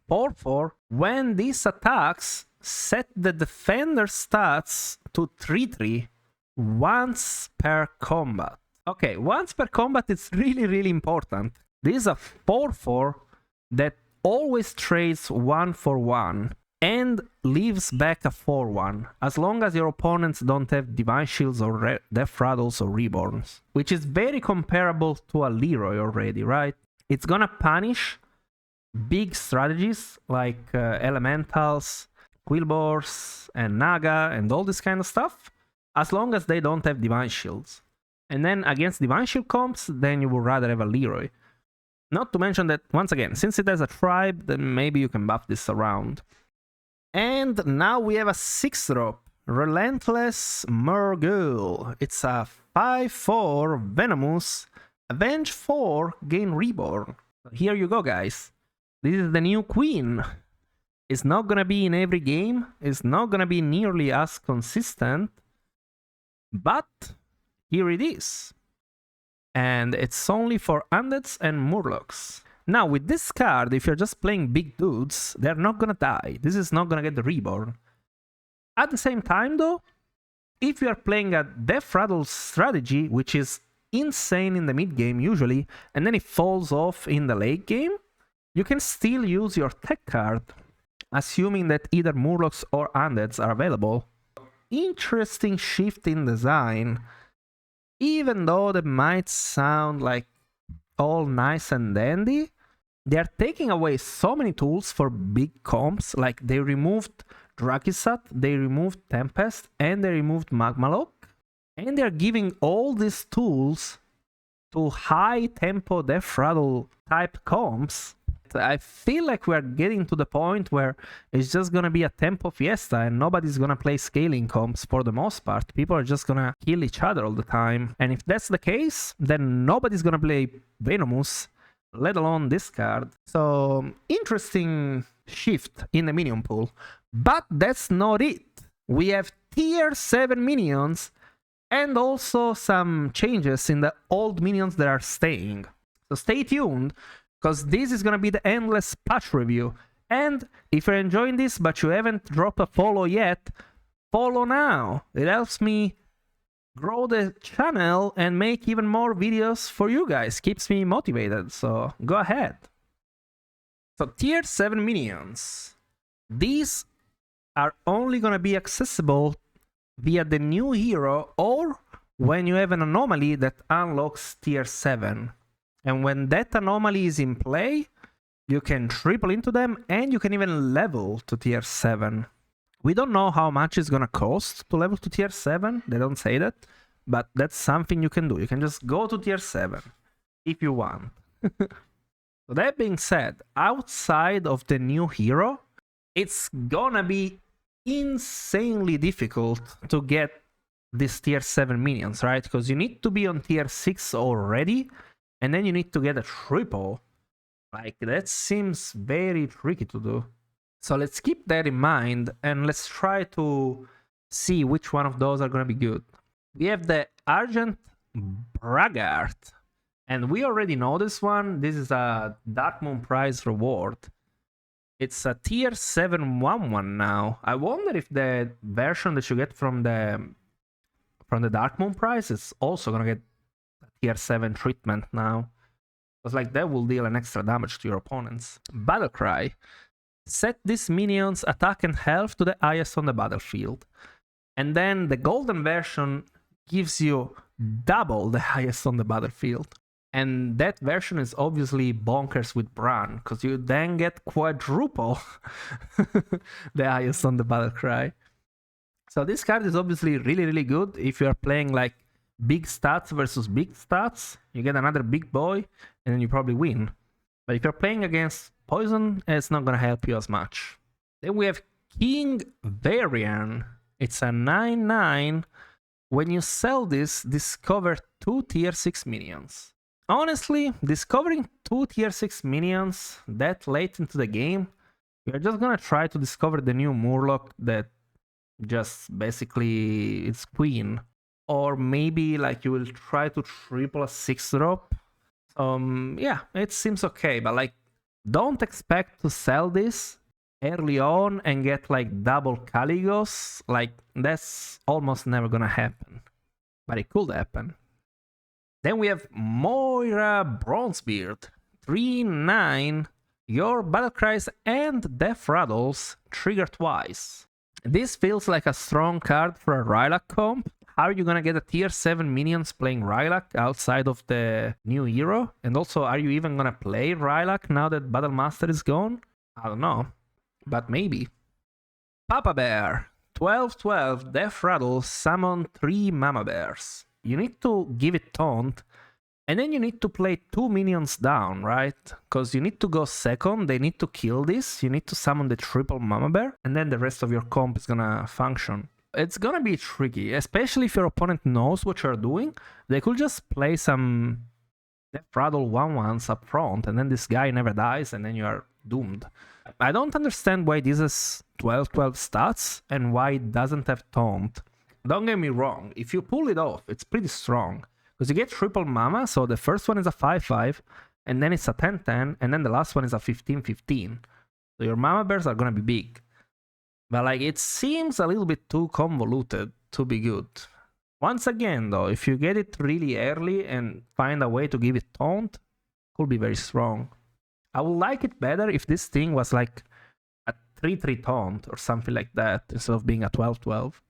4/4. When this attacks, set the defender stats to 3/3 once per combat. Okay, once per combat is really, really important. This is a 4/4 that always trades 1 for 1 and leaves back a 4/1 as long as your opponents don't have Divine Shields or Death Rattles or Reborns, which is very comparable to a Leroy already, right? It's gonna punish big strategies like Elementals, Quillbores, and Naga, and all this kind of stuff, as long as they don't have Divine Shields. And then against Divine Shield comps, then you would rather have a Leroy. Not to mention that, once again, since it has a tribe, then maybe you can buff this around. And now we have a 6-drop, Relentless Murgle. It's a 5/4 Venomous, Avenge 4, gain Reborn. Here you go, guys. This is the new queen. It's not gonna be in every game. It's not gonna be nearly as consistent. But here it is. And it's only for Undeads and Murlocs. Now, with this card, if you're just playing big dudes, they're not gonna die. This is not gonna get the Reborn. At the same time, though, if you are playing a Death Rattle strategy, which is insane in the mid game usually, and then it falls off in the late game, you can still use your tech card, assuming that either Murlocs or Undeads are available. Interesting shift in design. Even though that might sound like all nice and dandy, they are taking away so many tools for big comps. Like they removed Drakisat, they removed Tempest, and they removed Magmaloc. And they're giving all these tools to high tempo Death Rattle type comps. I feel like we're getting to the point where it's just gonna be a tempo fiesta and nobody's gonna play scaling comps for the most part. People are just gonna kill each other all the time. And if that's the case, then nobody's gonna play Venomous, let alone this card. So, interesting shift in the minion pool. But that's not it. We have tier 7 minions and also some changes in the old minions that are staying. So stay tuned, because this is going to be the endless patch review. And if you're enjoying this but you haven't dropped a follow yet, follow now. It helps me grow the channel and make even more videos for you guys. Keeps me motivated, so go ahead. So tier 7 minions. These are only going to be accessible via the new hero or when you have an anomaly that unlocks tier 7. And when that anomaly is in play, you can triple into them and you can even level to tier 7. We don't know how much it's gonna cost to level to tier 7, they don't say that, but that's something you can do. You can just go to tier 7 if you want. So that being said, outside of the new hero, it's gonna be insanely difficult to get these tier 7 minions, right? Because you need to be on tier 6 already, and then you need to get a triple. Like, that seems very tricky to do. So let's keep that in mind, and let's try to see which one of those are going to be good. We have the Argent Braggart, and we already know this one. This is a Dark Moon Prize reward. It's a tier 7 1/1 now. I wonder if the version that you get from the Dark Moon Prize is also going to get tier 7 treatment now. because like that will deal an extra damage to your opponents. Battle Cry. Set this minion's attack and health to the highest on the battlefield. And then the golden version gives you double the highest on the battlefield. And that version is obviously bonkers with Bran, because you then get quadruple the highest on the battle cry. So this card is obviously really, really good if you are playing like big stats versus big stats. You get another big boy, and then you probably win. But if you're playing against poison, it's not going to help you as much. Then we have King Varian. It's a 9/9. When you sell this, discover 2 tier 6 minions. Honestly, discovering 2 tier 6 minions that late into the game, you're just gonna try to discover the new Murloc that just basically is Queen. Or maybe like you will try to triple a 6-drop. Yeah, it seems okay, but like don't expect to sell this early on and get like double Caligos. Like that's almost never gonna happen, but it could happen. Then we have Moira Bronzebeard, 3/9. Your battle cries and death rattles trigger twice. This feels like a strong card for a Rylak comp. How are you gonna get a tier 7 minions playing Rylak outside of the new hero? And also, are you even gonna play Rylak now that Battle Master is gone? I don't know, but maybe. Papa Bear, 12/12, death rattle, summon 3 Mama Bears. You need to give it taunt, and then you need to play 2 minions down, right? Because you need to go second, they need to kill this, you need to summon the triple Mama Bear, and then the rest of your comp is gonna function. It's gonna be tricky, especially if your opponent knows what you're doing. They could just play some Death Rattle 1/1s up front, and then this guy never dies, and then you are doomed. I don't understand why this is 12/12 stats, and why it doesn't have taunt. Don't get me wrong, if you pull it off, it's pretty strong. Because you get triple Mama, so the first one is a 5/5, and then it's a 10/10, and then the last one is a 15/15. So your Mama Bears are gonna be big. But like, it seems a little bit too convoluted to be good. Once again though, if you get it really early and find a way to give it taunt, could be very strong. I would like it better if this thing was like a 3/3 taunt or something like that, instead of being a 12/12.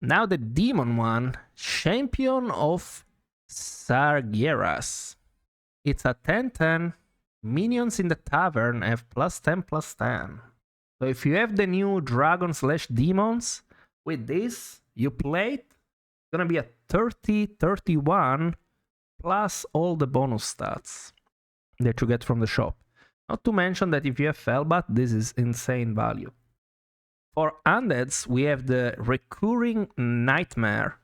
Now the demon one, Champion of Sargeras. It's a 10/10. Minions in the tavern have +10/+10. So if you have the new dragon/demons, with this, you play it, it's gonna be a 30/31 plus all the bonus stats that you get from the shop. Not to mention that if you have Felbat, this is insane value. For undeads, we have the Recurring Nightmare.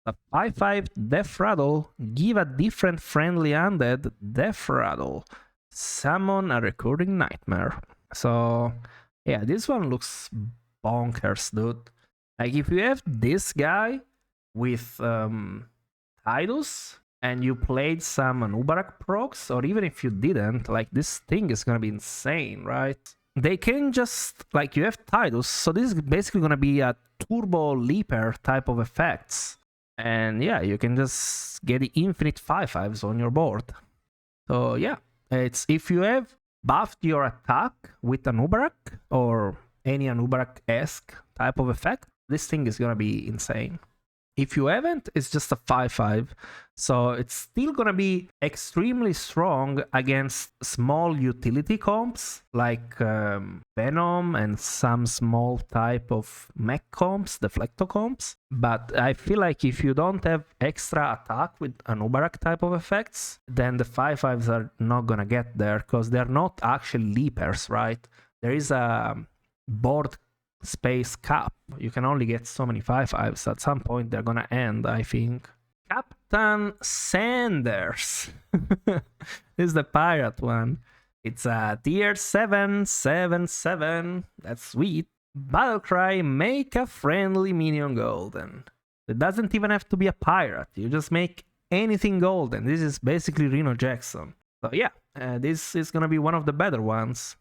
A 5/5 Death Rattle, give a different friendly undead Death Rattle. Summon a Recurring Nightmare. So yeah, this one looks bonkers, dude. Like if you have this guy with Tidus and you played some Anubarak procs, or even if you didn't, like this thing is gonna be insane, right? They can just, like, you have Tidus, so this is basically gonna be a turbo leaper type of effects. And yeah, you can just get the infinite 5/5s on your board. So yeah, it's if you have buffed your attack with Anubarak or any Anubarak-esque type of effect, this thing is gonna be insane. If you haven't, it's just a 5/5, so it's still gonna be extremely strong against small utility comps like Venom and some small type of mech comps, Deflecto comps. But I feel like if you don't have extra attack with Anubarak type of effects, then the 5/5s are not gonna get there, because they're not actually leapers, right? There is a board space cap. You can only get so many 5/5s. At some point they're gonna end, I think. Captain Sanders. This is the pirate one. It's a tier 7/7/7. That's sweet. Battlecry, make a friendly minion golden. It doesn't even have to be a pirate. You just make anything golden. This is basically Reno Jackson. So yeah, this is gonna be one of the better ones.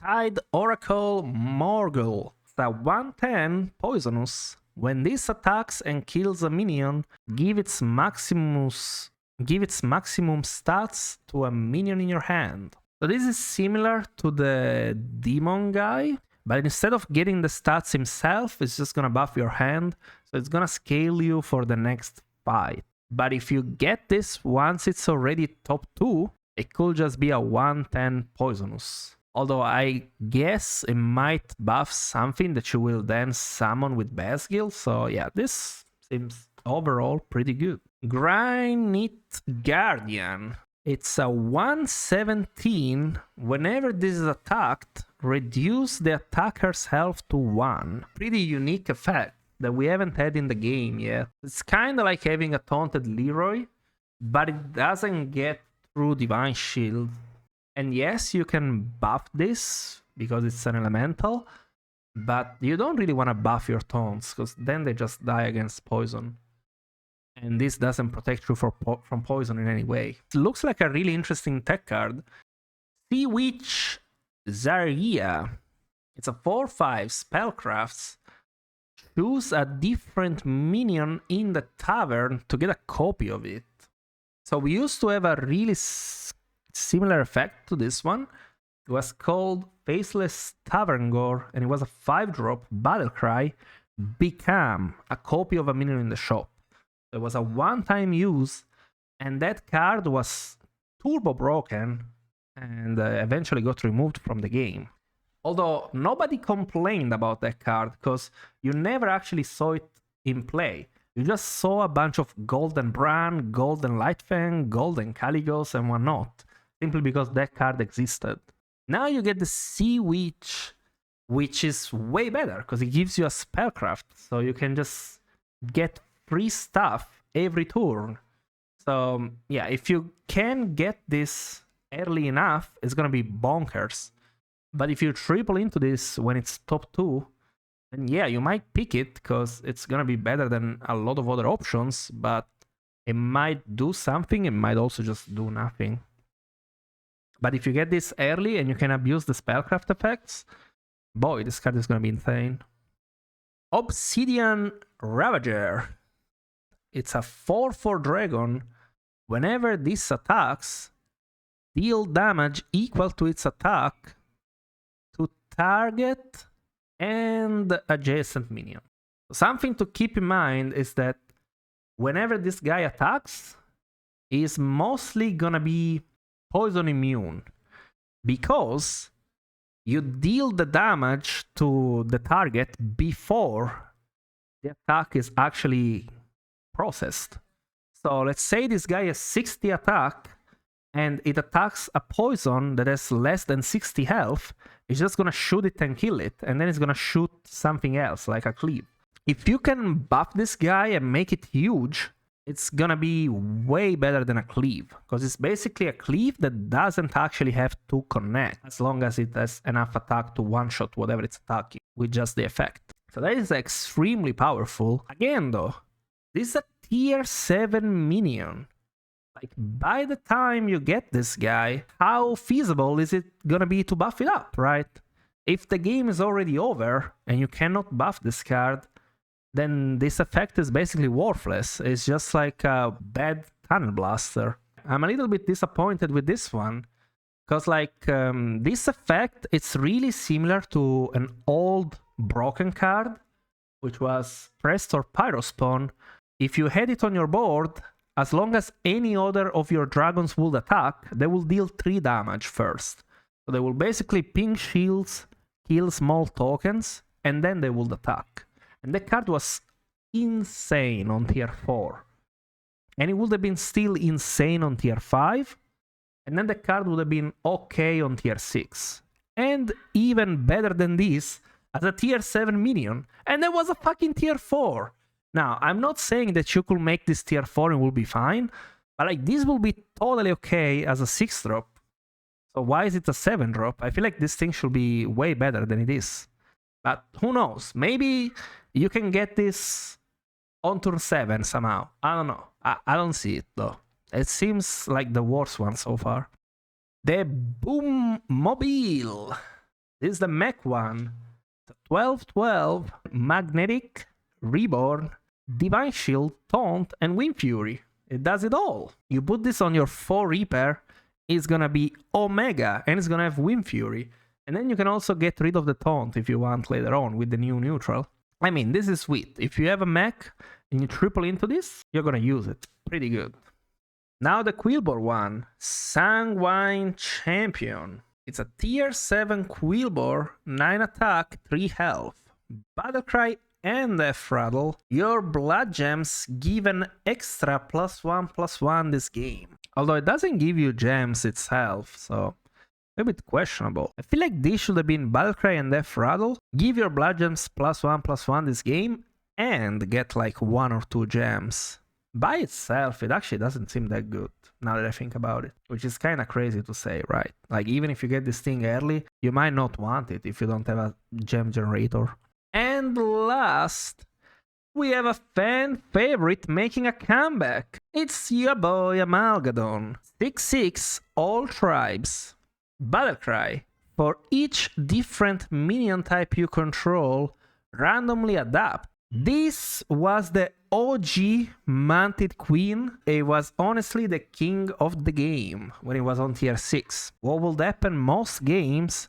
Tide Oracle Morgul. A 1/10 poisonous. When this attacks and kills a minion, give its Maximus give its maximum stats to a minion in your hand. So this is similar to the demon guy, but instead of getting the stats himself, it's just gonna buff your hand, so it's gonna scale you for the next fight. But if you get this once it's already top 2, it could just be a 110 poisonous. Although I guess it might buff something that you will then summon with Basgil, so yeah, this seems overall pretty good. Granite Guardian. It's a 117. Whenever this is attacked, reduce the attacker's health to 1. Pretty unique effect that we haven't had in the game yet. It's kind of like having a taunted Leroy, but it doesn't get through Divine Shield. And yes, you can buff this because it's an elemental, but you don't really want to buff your taunts because then they just die against poison. And this doesn't protect you from poison in any way. It looks like a really interesting tech card. Sea Witch Zarya. It's a 4/5 spellcrafts. Choose a different minion in the tavern to get a copy of it. So we used to have a really similar effect to this one. It was called Faceless Tavern Gore, and it was a 5-drop battle cry. Become a copy of a minion in the shop. It was a one-time use, and that card was turbo broken and eventually got removed from the game. Although nobody complained about that card because you never actually saw it in play. You just saw a bunch of Golden Bran, Golden Lightfang, Golden Caligos, and whatnot, simply because that card existed. Now you get the Sea Witch, which is way better because it gives you a spellcraft, so you can just get free stuff every turn. So yeah, if you can get this early enough, it's gonna be bonkers. But if you triple into this when it's top 2, then yeah, you might pick it because it's gonna be better than a lot of other options, but it might do something, it might also just do nothing. But if you get this early and you can abuse the spellcraft effects, boy, this card is gonna be insane. Obsidian Ravager. It's a 4/4 dragon. Whenever this attacks, deal damage equal to its attack to target and adjacent minion. Something to keep in mind is that whenever this guy attacks, he's mostly gonna be poison immune because you deal the damage to the target before the attack is actually processed. So let's say this guy has 60 attack and it attacks a poison that has less than 60 health. It's just gonna shoot it and kill it, and then it's gonna shoot something else like a cleave. If you can buff this guy and make it huge, it's gonna be way better than a cleave, because it's basically a cleave that doesn't actually have to connect as long as it has enough attack to one-shot whatever it's attacking with just the effect. So that is extremely powerful. Again though, this is a tier 7 minion. Like, by the time you get this guy, how feasible is it gonna be to buff it up, right? If the game is already over and you cannot buff this card, then this effect is basically worthless. It's just like a bad Tunnel Blaster. I'm a little bit disappointed with this one, because like this effect, it's really similar to an old broken card, which was Prest or Pyrospawn. If you had it on your board, as long as any other of your dragons would attack, they will deal 3 damage first. So they will basically ping shields, kill small tokens, and then they will attack. And that card was insane on tier 4. And it would have been still insane on tier 5. And then the card would have been okay on tier 6. And even better than this as a tier 7 minion. And there was a fucking tier 4. Now, I'm not saying that you could make this tier 4 and will be fine, but like this will be totally okay as a 6-drop. So why is it a 7-drop? I feel like this thing should be way better than it is. But who knows? Maybe you can get this on turn 7 somehow. I don't know. I don't see it though. It seems like the worst one so far. The Boom Mobile. This is the mech one. The 12/12 Magnetic, Reborn, Divine Shield, Taunt, and Wind Fury. It does it all. You put this on your 4 Reaper, it's gonna be Omega, and it's gonna have Wind Fury. And then you can also get rid of the Taunt if you want later on with the new neutral. I mean, this is sweet. If you have a mech and you triple into this, you're gonna use it. Pretty good. Now the Quillbore one, Sanguine Champion. It's a tier 7 Quillbore, 9 attack, 3 health. Battlecry and Death Rattle. Your blood gems give an extra +1/+1 this game. Although it doesn't give you gems itself, so a bit questionable. I feel like this should have been Battlecry and Death Rattle. Give your blood gems +1/+1 this game and get like 1 or 2 gems. By itself, it actually doesn't seem that good, now that I think about it. Which is kind of crazy to say, right? Like, even if you get this thing early, you might not want it if you don't have a gem generator. And last, we have a fan favorite making a comeback. It's your boy Amalgadon. 6/6, all tribes. Battlecry. For each different minion type you control, randomly adapt. This was the OG Manted Queen. It was honestly the king of the game when it was on tier 6. What will happen most games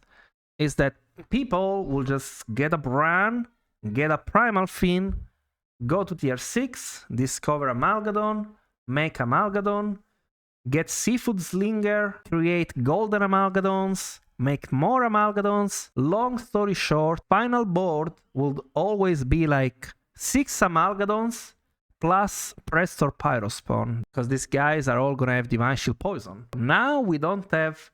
is that people will just get a Bran, get a Primal Fin, go to tier 6, discover Amalgadon, make Amalgadon, get Seafood Slinger, create Golden Amalgadons, make more Amalgadons. Long story short, final board would always be like 6 Amalgadons plus Prestor Pyrospawn, because these guys are all gonna have Divine Shield Poison. Now we don't have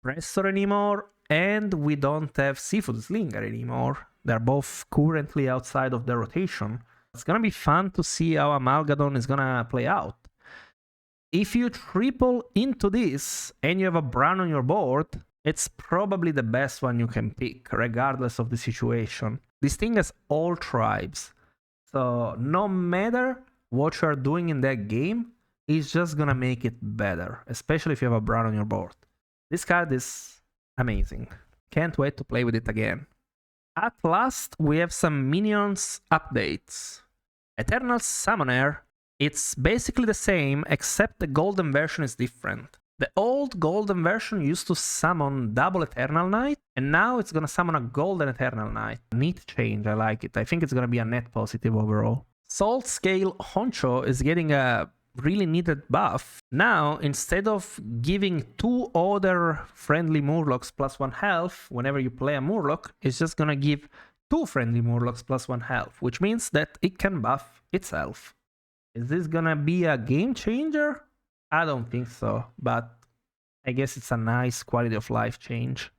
Prestor anymore, and we don't have Seafood Slinger anymore. They're both currently outside of the rotation. It's gonna be fun to see how Amalgadon is gonna play out. If you triple into this and you have a Bran on your board, it's probably the best one you can pick, regardless of the situation. This thing has all tribes. So no matter what you are doing in that game, it's just gonna make it better, especially if you have a Bran on your board. This card is amazing. Can't wait to play with it again. At last, we have some Minions updates. Eternal Summoner, it's basically the same, except the golden version is different. The old golden version used to summon double Eternal Knight, and now it's gonna summon a golden Eternal Knight. Neat change, I like it. I think it's gonna be a net positive overall. Salt Scale Honcho is getting a really needed buff. Now, instead of giving 2 other friendly Murlocs +1 health whenever you play a Murloc, it's just gonna give 2 friendly Murlocs +1 health, which means that it can buff itself. Is this gonna be a game changer? I don't think so, but I guess it's a nice quality of life change.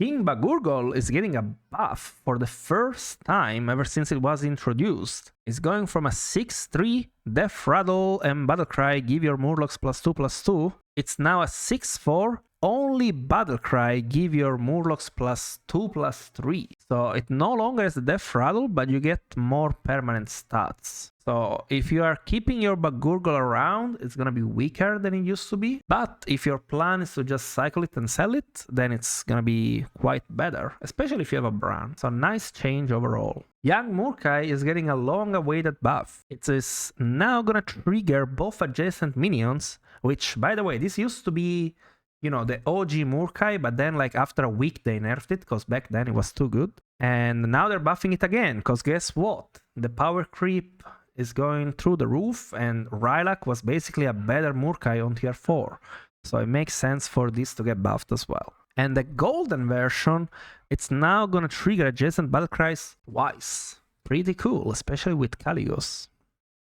King Bagurgol is getting a buff for the first time ever since it was introduced. It's going from a 6/3, Death Rattle and Battlecry give your Murlocs +2/+2. It's now a 6/4, only Battlecry give your Murlocs +2/+3. So it no longer has the Death Rattle, but you get more permanent stats. So if you are keeping your Bagurgol around, it's gonna be weaker than it used to be. But if your plan is to just cycle it and sell it, then it's gonna be quite better, especially if you have a Bran. So nice change overall. Young Murkai is getting a long-awaited buff. It is now gonna trigger both adjacent minions, which, by the way, this used to be, you know, the OG Murkai, but then like after a week they nerfed it, because back then it was too good. And now they're buffing it again, because guess what? The power creep is going through the roof, and Rylak was basically a better Murkai on tier 4. So it makes sense for this to get buffed as well. And the golden version, it's now gonna trigger adjacent Battlecries twice. Pretty cool, especially with Caligos.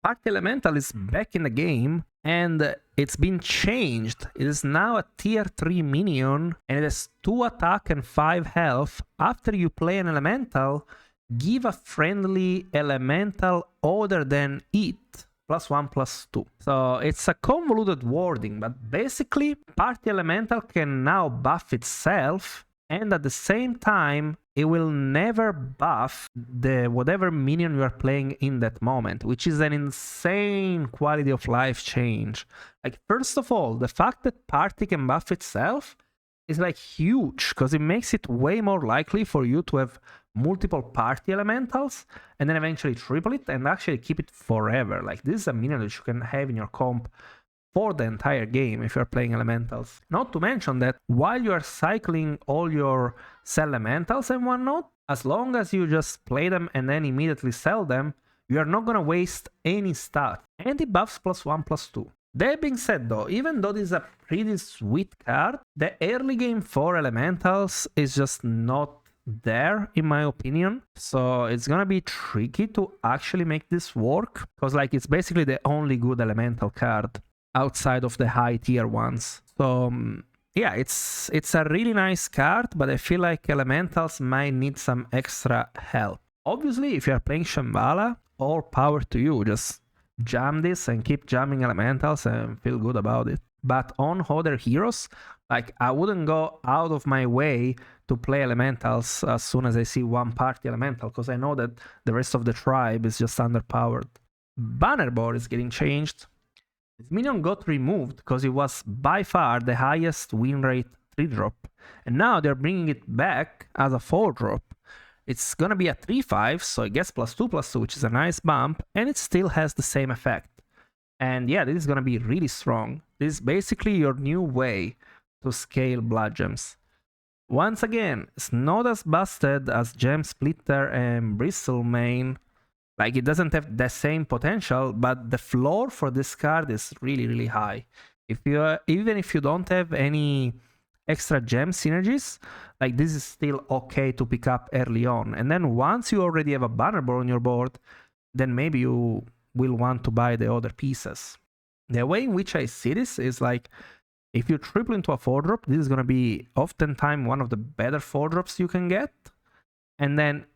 Party Elemental is back in the game, and it's been changed. It is now a tier 3 minion, and it has 2 attack and 5 health. After you play an Elemental, give a friendly Elemental other than it +1/+2. So it's a convoluted wording, but basically Party Elemental can now buff itself, and at the same time it will never buff the whatever minion you are playing in that moment, which is an insane quality of life change. Like, first of all, the fact that Party can buff itself is like huge because it makes it way more likely for you to have multiple party elementals and then eventually triple it and actually keep it forever. Like this is a minion that you can have in your comp for the entire game if you're playing elementals. Not to mention that while you are cycling all your sell elementals and whatnot, as long as you just play them and then immediately sell them, you are not gonna waste any stat. And it buffs +1/+2. That being said though, even though this is a pretty sweet card, the early game for elementals is just not there in my opinion. So it's gonna be tricky to actually make this work, because like it's basically the only good elemental card outside of the high tier ones. So yeah, it's a really nice card, but I feel like elementals might need some extra help. Obviously, if you're playing Shambhala, all power to you. Just jam this and keep jamming elementals and feel good about it. But on other heroes, like I wouldn't go out of my way to play elementals as soon as I see one party elemental, because I know that the rest of the tribe is just underpowered. Banner board is getting changed. This minion got removed because it was by far the highest win rate 3-drop, and now they're bringing it back as a 4-drop. It's gonna be a 3/5, so it gets +2/+2, which is a nice bump, and it still has the same effect. And yeah, this is gonna be really strong. This is basically your new way to scale blood gems. Once again, it's not as busted as Gem Splitter and Bristle main. Like, it doesn't have the same potential, but the floor for this card is really, really high. Even if you don't have any extra gem synergies, like this is still okay to pick up early on. And then once you already have a banner board on your board, then maybe you will want to buy the other pieces. The way in which I see this is like, if you triple into a 4-drop, this is going to be oftentimes one of the better 4-drops you can get. And then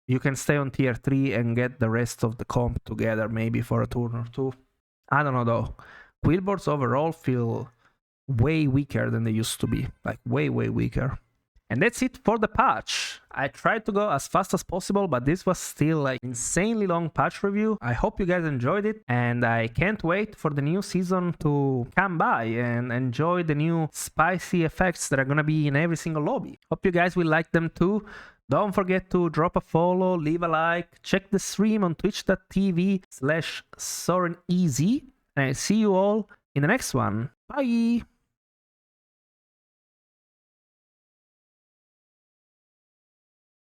you can stay on tier 3 and get the rest of the comp together, maybe for a turn or two. I don't know though. Quill boards overall feel way weaker than they used to be. Like way, way weaker. And that's it for the patch. I tried to go as fast as possible, but this was still like insanely long patch review. I hope you guys enjoyed it, and I can't wait for the new season to come by and enjoy the new spicy effects that are gonna be in every single lobby. Hope you guys will like them too. Don't forget to drop a follow, leave a like, check the stream on twitch.tv/sorreneasy, and I'll see you all in the next one. Bye!